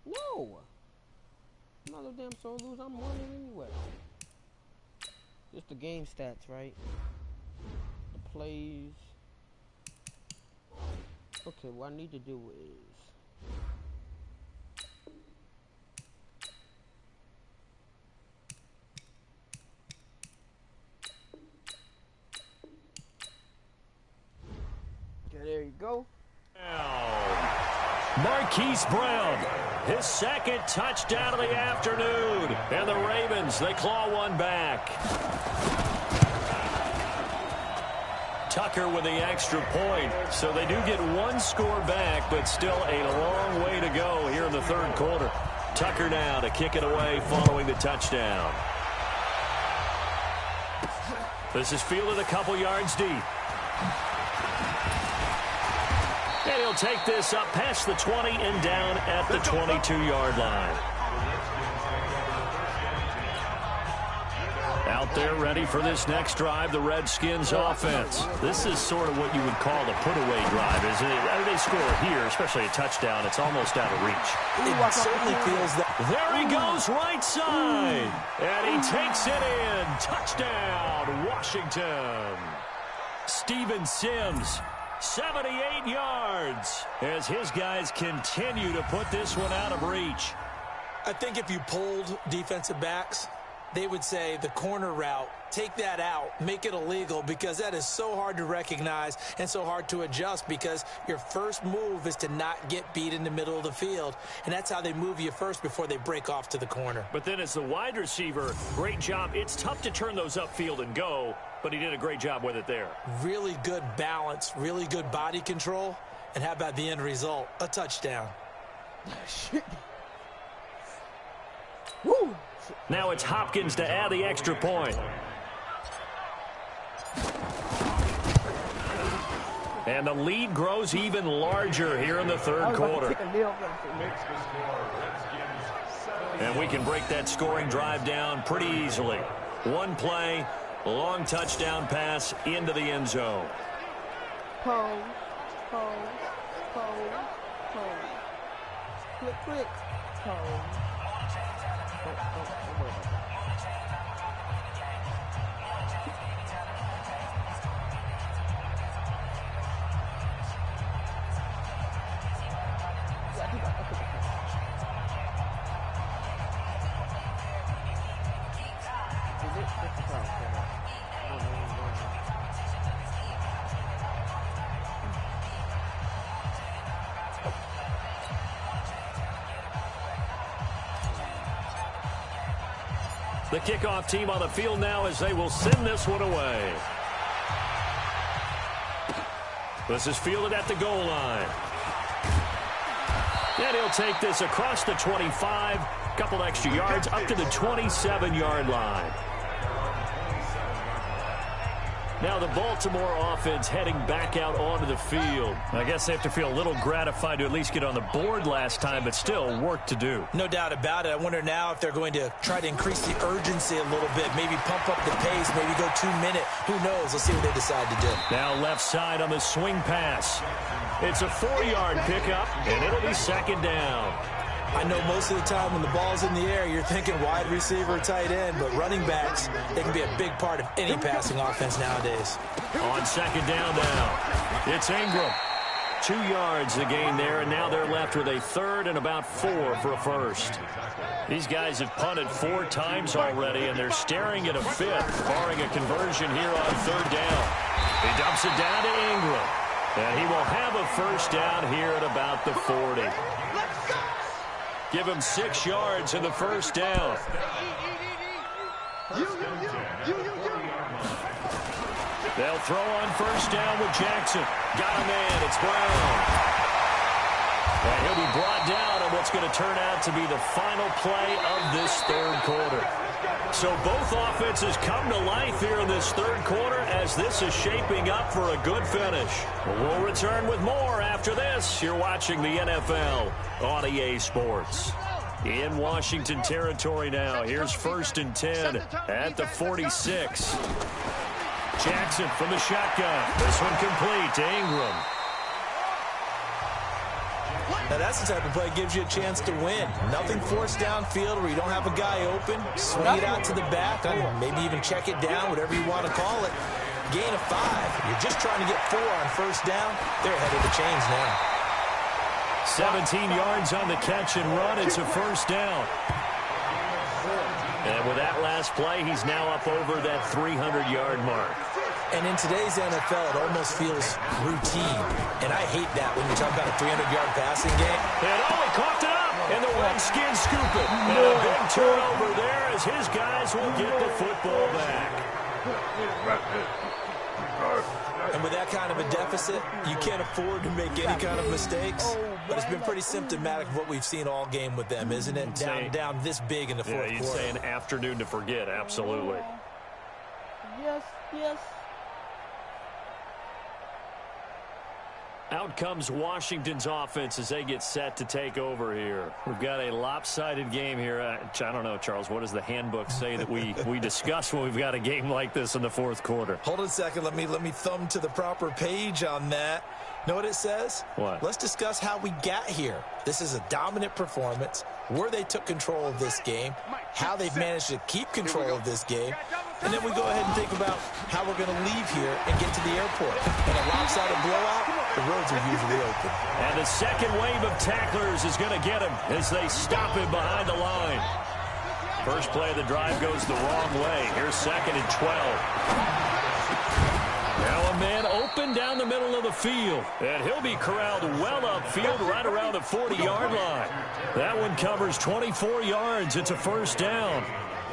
No. I'm not no damn solos. I'm winning anyway. Just the game stats, right? The plays. Okay, what I need to do is... Okay, there you go. Marquise Brown, his second touchdown of the afternoon. And the Ravens, they claw one back. Tucker with the extra point. So they do get one score back, but still a long way to go here in the third quarter. Tucker now to kick it away following the touchdown. This is fielded a couple yards deep. And he'll take this up past the 20 and down at the 22-yard line. Out there ready for this next drive, the Redskins offense. This is sort of what you would call the put-away drive, isn't it? They score here, especially a touchdown. It's almost out of reach. It certainly feels that. There he goes, right side. And he takes it in. Touchdown, Washington. Steven Sims, 78 yards, as his guys continue to put this one out of reach. I think if you polled defensive backs, they would say the corner route, take that out, make it illegal, because that is so hard to recognize and so hard to adjust, because your first move is to not get beat in the middle of the field, and that's how they move you first before they break off to the corner. But then as the wide receiver, great job. It's tough to turn those upfield and go, but he did a great job with it there. Really good balance, really good body control, and how about the end result? A touchdown. Woo! Now it's Hopkins to add the extra point. And the lead grows even larger here in the third quarter. And we can break that scoring drive down pretty easily. One play, long touchdown pass into the end zone. Pose. Click. Pose. Don't worry about that. The kickoff team on the field now as they will send this one away. This is fielded at the goal line. And he'll take this across the 25, couple extra yards, up to the 27-yard line. Now the Baltimore offense heading back out onto the field. I guess they have to feel a little gratified to at least get on the board last time, but still work to do. No doubt about it. I wonder now if they're going to try to increase the urgency a little bit, maybe pump up the pace, maybe go 2-minute. Who knows? Let's see what they decide to do. Now left side on the swing pass. It's a 4-yard pickup, and it'll be second down. I know most of the time when the ball's in the air, you're thinking wide receiver, tight end, but running backs, they can be a big part of any passing offense nowadays. On second down now, it's Ingram. 2 yards the gain there, and now they're left with a third and about 4 for a first. These guys have punted 4 times already, and they're staring at a 5th, barring a conversion here on third down. He dumps it down to Ingram, and he will have a first down here at about the 40. Give him 6 yards in the first down. They'll throw on first down with Jackson. Got a man. It's Brown. And he'll be brought down on what's going to turn out to be the final play of this third quarter. So both offenses come to life here in this third quarter as this is shaping up for a good finish. We'll return with more after this. You're watching the NFL on EA Sports. In Washington territory now. Here's 1st and 10 at the 46. Jackson from the shotgun. This one complete to Ingram. Now that's the type of play that gives you a chance to win. Nothing forced downfield where you don't have a guy open. Swing it out to the back, maybe even check it down, whatever you want to call it. Gain of 5. You're just trying to get 4 on 1st down. They're ahead of the chains now. 17 yards on the catch and run. It's a 1st down. And with that last play, he's now up over that 300-yard mark. And in today's NFL, it almost feels routine. And I hate that when you talk about a 300-yard passing game. And he coughed it up, and the Redskins scoop it. And a big turnover there as his guys will get the football back. And with that kind of a deficit, you can't afford to make any kind of mistakes. But it's been pretty symptomatic of what we've seen all game with them, isn't it? Down this big in the fourth quarter. You'd say an afternoon to forget, absolutely. Yes, yes. Out comes Washington's offense as they get set to take over here. We've got a lopsided game here. I don't know, Charles, what does the handbook say that we discuss when we've got a game like this in the fourth quarter? Hold on a second. Let me thumb to the proper page on that. Know what it says? What? Let's discuss how we got here. This is a dominant performance, where they took control of this game, how they've managed to keep control of this game, and then we go ahead and think about how we're going to leave here and get to the airport. In a lopsided blowout, the roads are usually open. And the second wave of tacklers is going to get him as they stop him behind the line. First play of the drive goes the wrong way. Here's 2nd and 12. Now a man open down the middle of the field. And he'll be corralled well upfield right around the 40-yard line. That one covers 24 yards. It's a 1st down.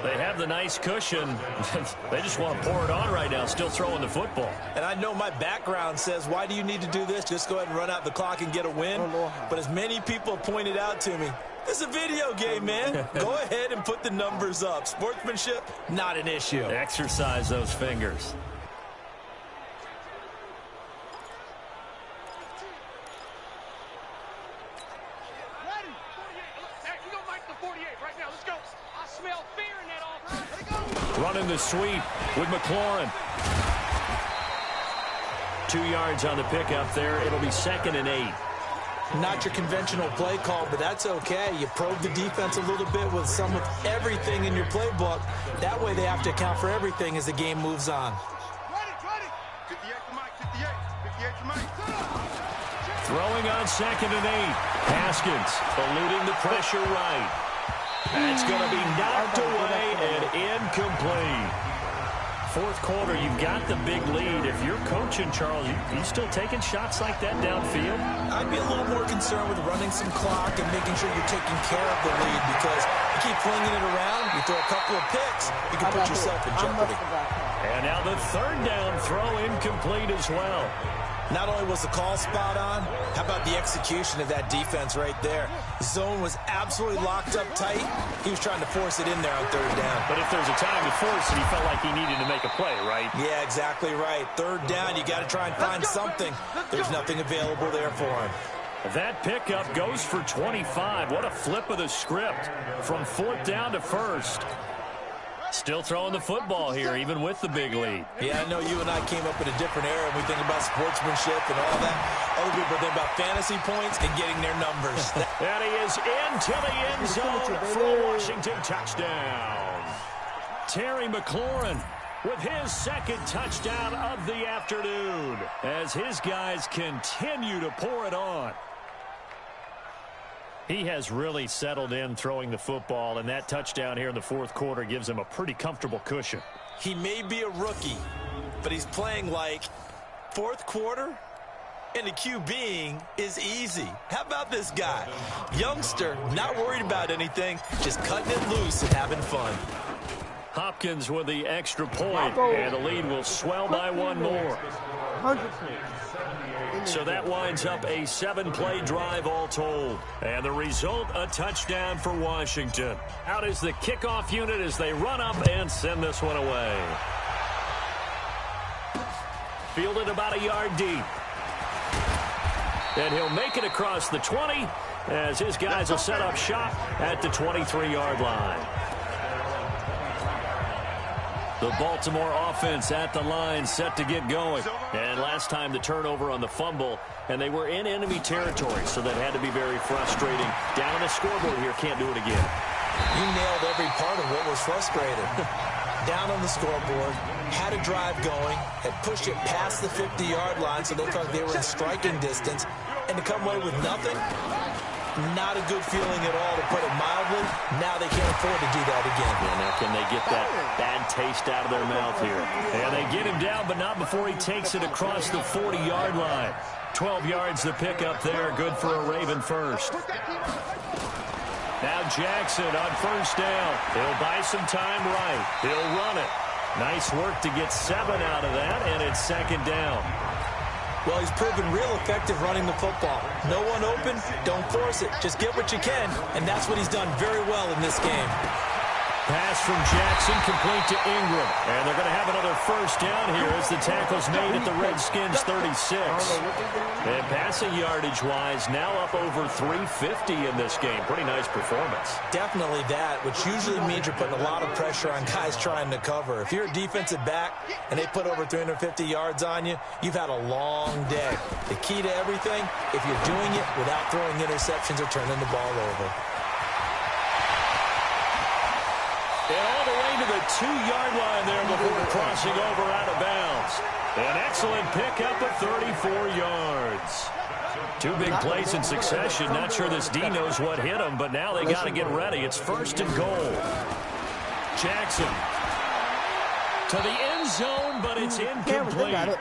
They have the nice cushion. They just want to pour it on right now, still throwing the football. And I know my background says, why do you need to do this? Just go ahead and run out the clock and get a win. But as many people pointed out to me, it's a video game, man. Go ahead and put the numbers up. Sportsmanship, not an issue. Exercise those fingers. Running the sweep with McLaurin. 2 yards on the pickup there. It'll be 2nd and 8. Not your conventional play call, but that's okay. You probe the defense a little bit with some of everything in your playbook. That way they have to account for everything as the game moves on. Throwing on 2nd and 8. Haskins eluding the pressure right. That's going to be knocked away and incomplete. Fourth quarter, you've got the big lead. If you're coaching, Charles, you still taking shots like that downfield? I'd be a little more concerned with running some clock and making sure you're taking care of the lead, because you keep flinging it around, you throw a couple of picks, you can put yourself in jeopardy. And now the 3rd down throw incomplete as well. Not only was the call spot on, how about the execution of that defense right there? Zone was absolutely locked up tight. He was trying to force it in there on 3rd down. But if there's a time to force it, he felt like he needed to make a play, right? Yeah, exactly right. 3rd down, you got to try and find something. There's nothing available there for him. That pickup goes for 25. What a flip of the script from 4th down to 1st. Still throwing the football here, even with the big lead. Yeah, I know you and I came up in a different era, and we think about sportsmanship and all that. Other people think about fantasy points and getting their numbers. And he is into the end zone for a Washington touchdown. Terry McLaurin with his 2nd touchdown of the afternoon as his guys continue to pour it on. He has really settled in throwing the football, and that touchdown here in the fourth quarter gives him a pretty comfortable cushion. He may be a rookie, but he's playing like fourth quarter, and the QBing is easy. How about this guy? Youngster, not worried about anything, just cutting it loose and having fun. Hopkins with the extra point, and the lead will swell by one more. 100 points. So that winds up a 7-play drive all told. And the result, a touchdown for Washington. Out is the kickoff unit as they run up and send this one away. Fielded about a yard deep. And he'll make it across the 20 as his guys will set up shop at the 23-yard line. The Baltimore offense at the line set to get going. And last time the turnover on the fumble, and they were in enemy territory, so that had to be very frustrating. Down on the scoreboard here, can't do it again. You nailed every part of what was frustrating. Down on the scoreboard, had a drive going, had pushed it past the 50-yard line so they thought they were in striking distance, and to come away with nothing, not a good feeling at all, to put it mildly. Now they can't afford to do that again. Yeah, now can they get that bad taste out of their mouth here? And they get him down, but not before he takes it across the 40-yard line. 12 yards to pick up there. Good for a Raven first. Now Jackson on first down. He'll buy some time right. He'll run it. Nice work to get 7 out of that, and it's second down. Well, he's proven real effective running the football. No one open, don't force it. Just get what you can, and that's what he's done very well in this game. Pass from Jackson complete to Ingram. And they're going to have another first down here as the tackle's made at the Redskins 36. And passing yardage-wise, now up over 350 in this game. Pretty nice performance. Definitely that, which usually means you're putting a lot of pressure on guys trying to cover. If you're a defensive back and they put over 350 yards on you, you've had a long day. The key to everything, if you're doing it without throwing interceptions or turning the ball over. And all the way to the 2-yard line there before crossing over out of bounds. An excellent pickup of 34 yards. 2 big plays in succession. Not sure this D knows what hit him, but now they got to get ready. It's first and goal. Jackson to the end zone, but it's incomplete.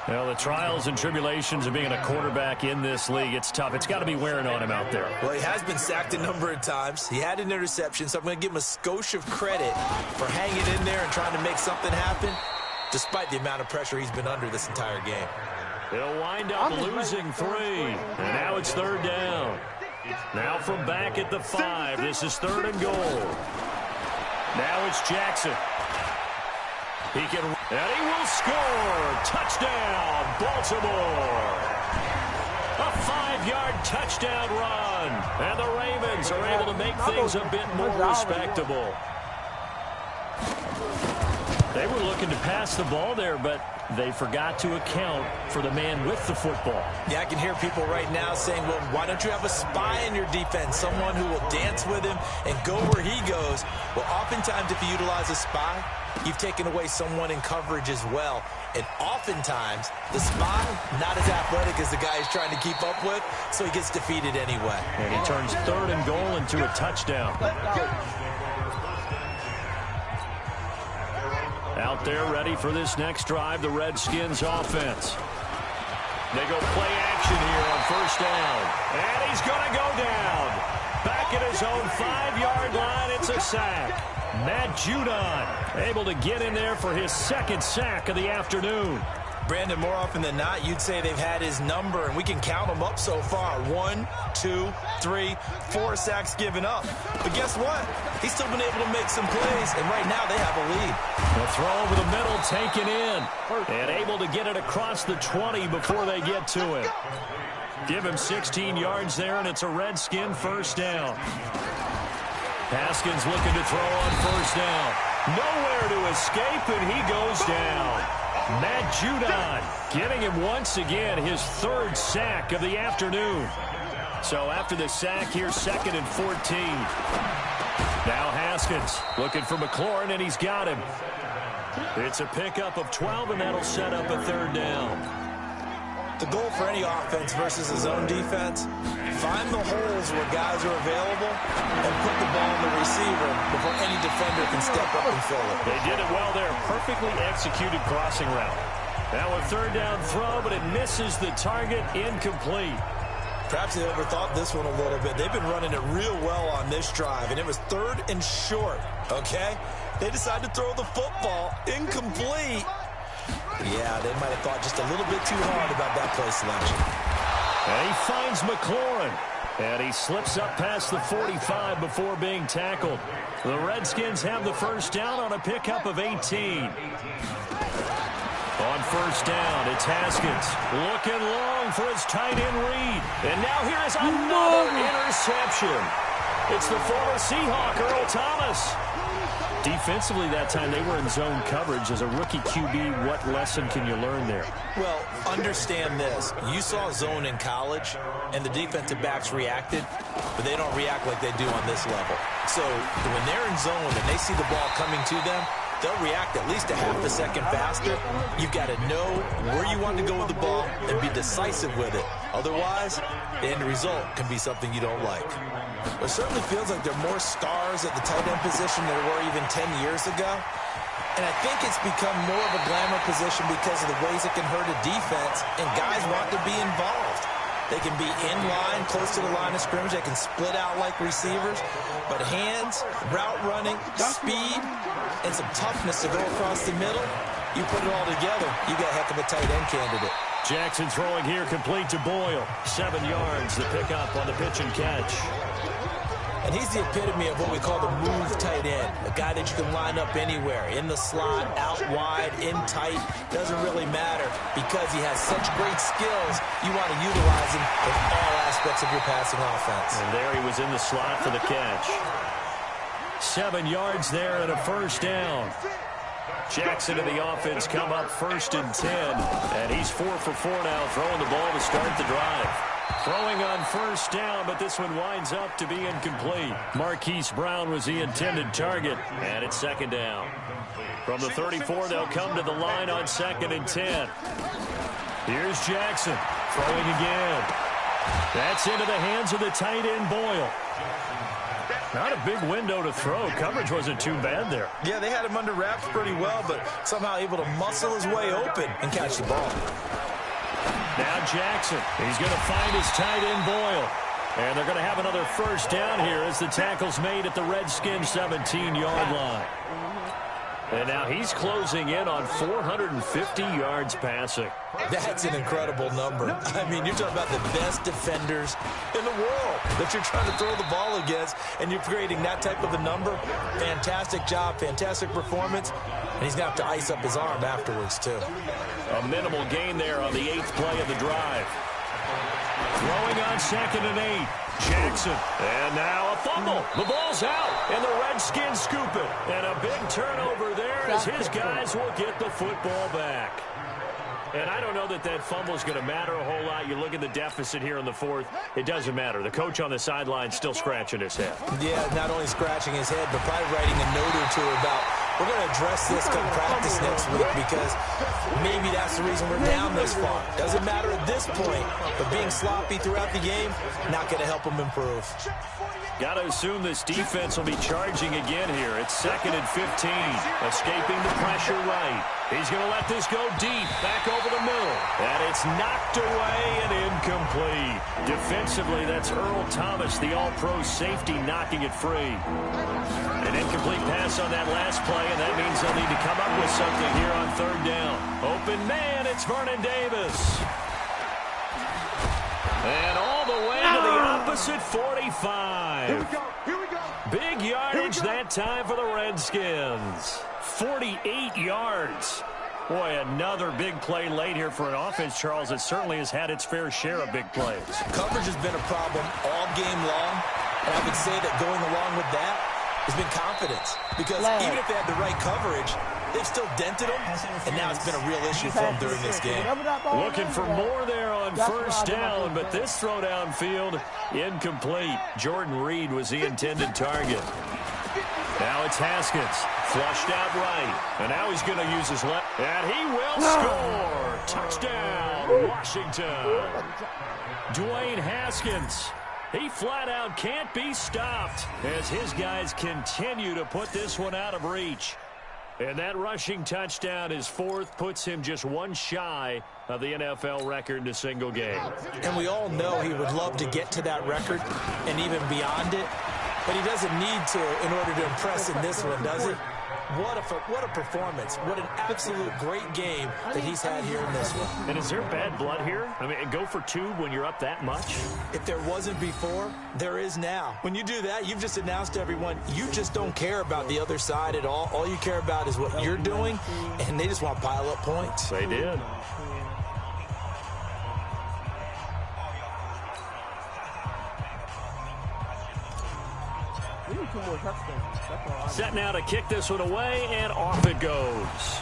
Well, the trials and tribulations of being a quarterback in this league, it's tough. It's got to be wearing on him out there. Well, he has been sacked a number of times. He had an interception, so I'm going to give him a skosh of credit for hanging in there and trying to make something happen, despite the amount of pressure he's been under this entire game. He'll wind up losing 3, and now it's third down. Now from back at the 5, this is third and goal. Now it's Jackson. He can, and he will score. Touchdown, Baltimore. A 5-yard touchdown run. And the Ravens are able to make things a bit more respectable. They were looking to pass the ball there, but they forgot to account for the man with the football. Yeah, I can hear people right now saying, well, why don't you have a spy in your defense, someone who will dance with him and go where he goes? Well, oftentimes if you utilize a spy, you've taken away someone in coverage as well. And oftentimes, the spy, not as athletic as the guy he's trying to keep up with, so he gets defeated anyway. And he turns third and goal into a touchdown. Out there ready for this next drive, the Redskins offense. They go play action here on first down. And he's going to go down. Back at his own 5-yard line, it's a sack. Matt Judon able to get in there for his second sack of the afternoon. Brandon, more often than not, you'd say they've had his number, and we can count them up so far. 1, 2, 3, 4 sacks given up. But guess what? He's still been able to make some plays, and right now they have a lead. The throw over the middle taken in, and able to get it across the 20 before they get to it. Give him 16 yards there, and it's a Redskin first down. Haskins looking to throw on first down. Nowhere to escape, and he goes down. Matt Judon getting him once again his third sack of the afternoon. So after the sack here, second and 14. Now Haskins looking for McLaurin, and he's got him. It's a pickup of 12, and that'll set up a third down. The goal for any offense versus his own defense, find the holes where guys are available and put the ball on the receiver before any defender can step up and fill it. They did it well there. Perfectly executed crossing route. Now a third down throw, but it misses the target, incomplete. Perhaps they overthought this one a little bit. They've been running it real well on this drive, and it was 3rd and short, okay? They decided to throw the football incomplete. Yeah, they might have thought just a little bit too hard about that play selection. And he finds McLaurin. And he slips up past the 45 before being tackled. The Redskins have the first down on a pickup of 18. On first down, it's Haskins looking long for his tight end Reed. And now here is another interception. It's the former Seahawk, Earl Thomas. Defensively that time, they were in zone coverage. As a rookie QB, what lesson can you learn there? Well, understand this. You saw zone in college, and the defensive backs reacted, but they don't react like they do on this level. So when they're in zone and they see the ball coming to them, they'll react at least a half a second faster. You've got to know where you want to go with the ball and be decisive with it. Otherwise, the end result can be something you don't like. It certainly feels like there are more stars at the tight end position than there were even 10 years ago. And I think it's become more of a glamour position because of the ways it can hurt a defense, and guys want to be involved. They can be in line, close to the line of scrimmage. They can split out like receivers. But hands, route running, speed, and some toughness to go across the middle, you put it all together, you got a heck of a tight end candidate. Jackson throwing here, complete to Boyle. 7 yards, the pickup on the pitch and catch. And he's the epitome of what we call the move tight end, a guy that you can line up anywhere, in the slot, out wide, in tight, doesn't really matter because he has such great skills. You want to utilize him in all aspects of your passing offense. And there he was in the slot for the catch. 7 yards there and a first down. Jackson and the offense come up 1st and 10, and he's 4 for 4 now, throwing the ball to start the drive. Throwing on first down, but this one winds up to be incomplete. Marquise Brown was the intended target, and it's 2nd down. From the 34, they'll come to the line on 2nd and 10. Here's Jackson, throwing again. That's into the hands of the tight end Boyle. Not a big window to throw. Coverage wasn't too bad there. Yeah, they had him under wraps pretty well, but somehow able to muscle his way open and catch the ball. Now Jackson, he's going to find his tight end Boyle. And they're going to have another first down here as the tackle's made at the Redskins 17-yard line. And now he's closing in on 450 yards passing. That's an incredible number. I mean, you're talking about the best defenders in the world that you're trying to throw the ball against, and you're creating that type of a number. Fantastic job, fantastic performance. And he's going to have to ice up his arm afterwards, too. A minimal gain there on the 8th play of the drive. Throwing on 2nd and 8. Jackson. And now a fumble. The ball's out, and the Redskins scoop it. And a big turnover there as his guys will get the football back. And I don't know that that fumble is going to matter a whole lot. You look at the deficit here in the 4th. It doesn't matter. The coach on the sideline still scratching his head. Yeah, not only scratching his head, but probably writing a note or two about, we're going to address this come practice next week because maybe that's the reason we're down this far. Doesn't matter at this point, but being sloppy throughout the game, not going to help him improve. Got to assume this defense will be charging again here. It's 2nd and 15. Escaping the pressure right. He's going to let this go deep, back over the middle. And it's knocked away and incomplete. Defensively, that's Earl Thomas, the all-pro safety, knocking it free. An incomplete pass on that last play, and that means they'll need to come up with something here on 3rd down. Open man, it's Vernon Davis. And all the way to the opposite 45. Here we go. Big yardage that time for the Redskins. 48 yards. Boy, another big play late here for an offense, Charles, that certainly has had its fair share of big plays. Coverage has been a problem all game long, and I would say that going along with that has been confidence. Because even if they had the right coverage, they've still dented them, and now it's been a real issue for them during this game. Looking for more there on first down, but this throw downfield, incomplete. Jordan Reed was the intended target. Now it's Haskins, flushed out right, and now he's going to use his left, and he will score. Touchdown, Washington. Dwayne Haskins. He flat out can't be stopped as his guys continue to put this one out of reach. And that rushing touchdown, his fourth, puts him just one shy of the NFL record in a single game. And we all know he would love to get to that record and even beyond it, but he doesn't need to in order to impress in this one, does he? What a performance. What an absolute great game that he's had here in this one. And is there bad blood here? I mean, go for two when you're up that much? If there wasn't before, there is now. When you do that, you've just announced to everyone, you just don't care about the other side at all. All you care about is what you're doing, and they just want to pile up points. They did. Set now to kick this one away, and off it goes.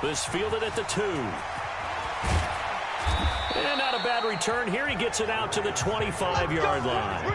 This fielded at the 2. And not a bad return here. He gets it out to the 25-yard line.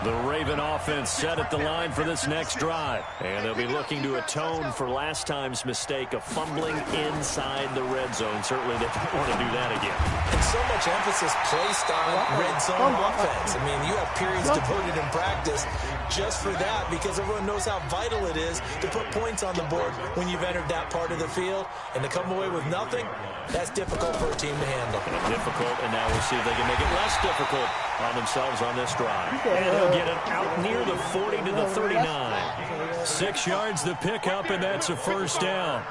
The Raven offense set at the line for this next drive. And they'll be looking to atone for last time's mistake of fumbling inside the red zone. Certainly they don't want to do that again. And so much emphasis placed on red zone offense. I mean, you have periods devoted in practice just for that because everyone knows how vital it is to put points on the board when you've entered that part of the field. And to come away with nothing, that's difficult for a team to handle. Difficult, and now we'll see if they can make it less difficult on themselves on this drive. And he'll get it out near the 40 to the 39. 6 yards the pickup, and that's a first down.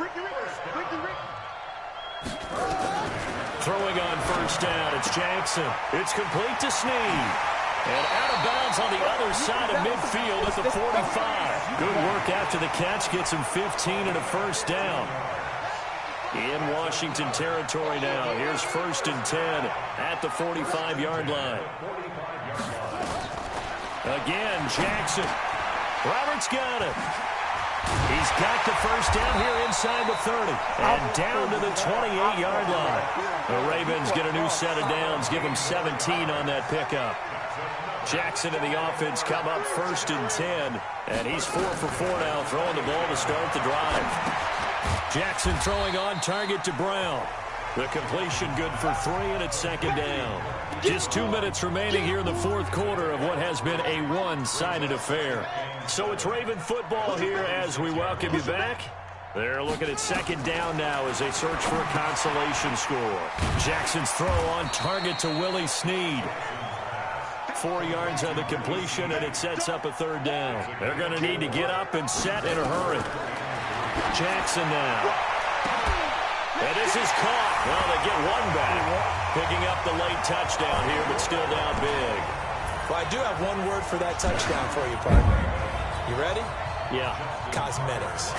Throwing on first down, it's Jackson. It's complete to Snead. And out of bounds on the other side of midfield at the 45. Good work after the catch gets him 15 and a first down. In Washington territory now. Here's 1st and 10 at the 45-yard line. Again, Jackson. Roberts got it. He's got the first down here inside the 30. And down to the 28-yard line. The Ravens get a new set of downs. Give them 17 on that pickup. Jackson and the offense come up 1st and 10. And he's 4 for 4 now, throwing the ball to start the drive. Jackson throwing on target to Brown. The completion good for 3, and it's 2nd down. Just 2 minutes remaining here in the 4th quarter of what has been a one-sided affair. So it's Raven football here as we welcome you back. They're looking at 2nd down now as they search for a consolation score. Jackson's throw on target to Willie Snead. 4 yards on the completion, and it sets up a 3rd down. They're going to need to get up and set in a hurry. Jackson now. And this is caught. Well, they get one back. Picking up the late touchdown here, but still down big. Well, I do have one word for that touchdown for you, partner. You ready? Yeah. Cosmetics.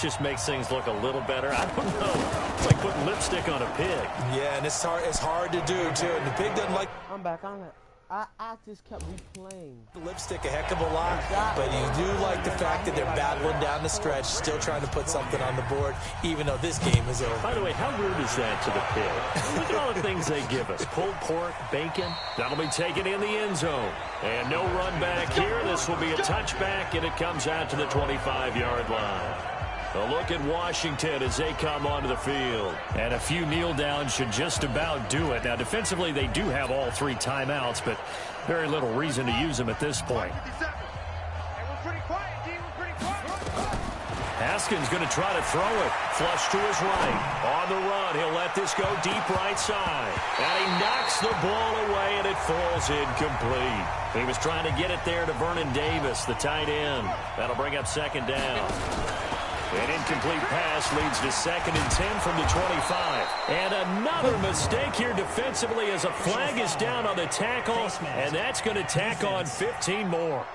Just makes things look a little better. I don't know. It's like putting lipstick on a pig. Yeah, and it's hard to do, too. And the pig doesn't like... I'm back on it. I just kept replaying. The lipstick a heck of a lot, but you do like the fact that they're battling down the stretch, still trying to put something on the board, even though this game is over. By the way, how rude is that to the pig? Look at all the things they give us. Pulled pork, bacon. That'll be taken in the end zone. And no run back here. This will be a touchback, and it comes out to the 25-yard line. A look at Washington as they come onto the field. And a few kneel downs should just about do it. Now, defensively, they do have all 3 timeouts, but very little reason to use them at this point. Haskins going to try to throw it. Flush to his right. On the run, he'll let this go deep right side. And he knocks the ball away, and it falls incomplete. He was trying to get it there to Vernon Davis, the tight end. That'll bring up 2nd down. An incomplete pass leads to 2nd and 10 from the 25. And another mistake here defensively as a flag is down on the tackle, and that's going to tack on 15 more.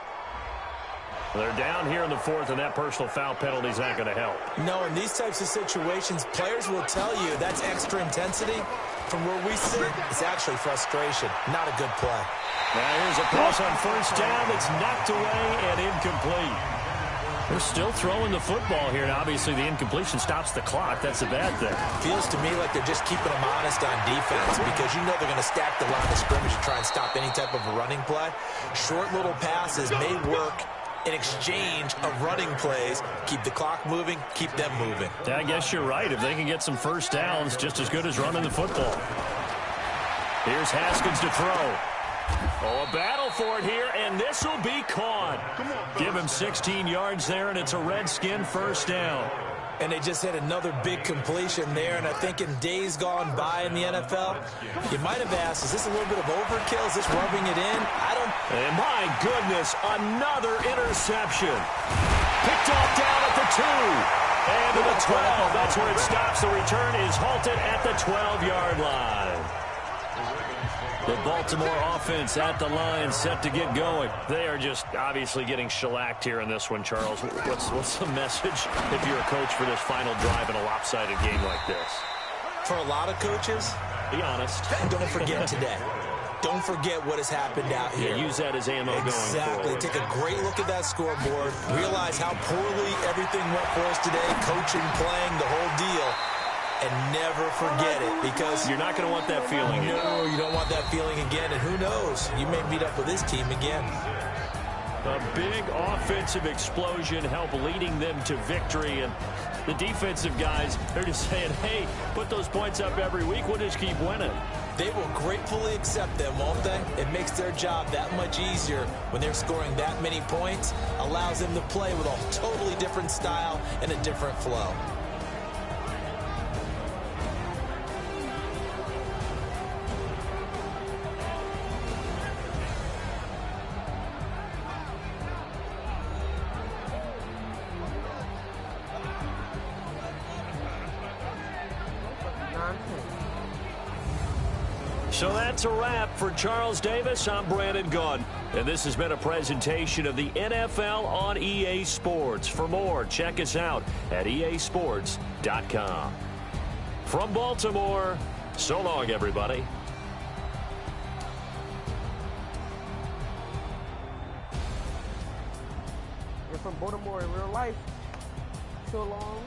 They're down here in the 4th, and that personal foul penalty is not going to help. No, in these types of situations, players will tell you that's extra intensity. From where we sit, it's actually frustration, not a good play. Now here's a pass on 1st down that's knocked away and incomplete. They're still throwing the football here, and obviously the incompletion stops the clock. That's a bad thing. Feels to me like they're just keeping them honest on defense because you know they're going to stack the line of scrimmage and try and stop any type of a running play. Short little passes may work in exchange of running plays. Keep the clock moving, keep them moving. I guess you're right. If they can get some first downs, just as good as running the football. Here's Haskins to throw. Oh, a battle for it here, and this will be caught. Give him 16 yards there, and it's a Redskin first down. And they just hit another big completion there, and I think in days gone by in the NFL, you might have asked, is this a little bit of overkill? Is this rubbing it in? And my goodness, another interception. Picked off down at the 2. And to the 12. That's where it stops. The return is halted at the 12-yard line. The Baltimore offense at the line, set to get going. They are just obviously getting shellacked here in this one, Charles. What's the message if you're a coach for this final drive in a lopsided game like this? For a lot of coaches, be honest. Don't forget today. Don't forget what has happened out here. Yeah, use that as ammo going Exactly. forward. Take a great look at that scoreboard. Realize how poorly everything went for us today. Coaching, playing, the whole deal. And never forget it, because you're not going to want that feeling. No, you don't want that feeling again. And who knows? You may meet up with this team again. A big offensive explosion helped leading them to victory. And the defensive guys, they're just saying, hey, put those points up every week. We'll just keep winning. They will gratefully accept them, won't they? It makes their job that much easier when they're scoring that many points. Allows them to play with a totally different style and a different flow. So that's a wrap for Charles Davis. I'm Brandon Gunn, and this has been a presentation of the NFL on EA Sports. For more, check us out at easports.com. From Baltimore, so long, everybody. You're from Baltimore in real life. So long.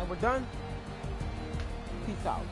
We're done. Peace out.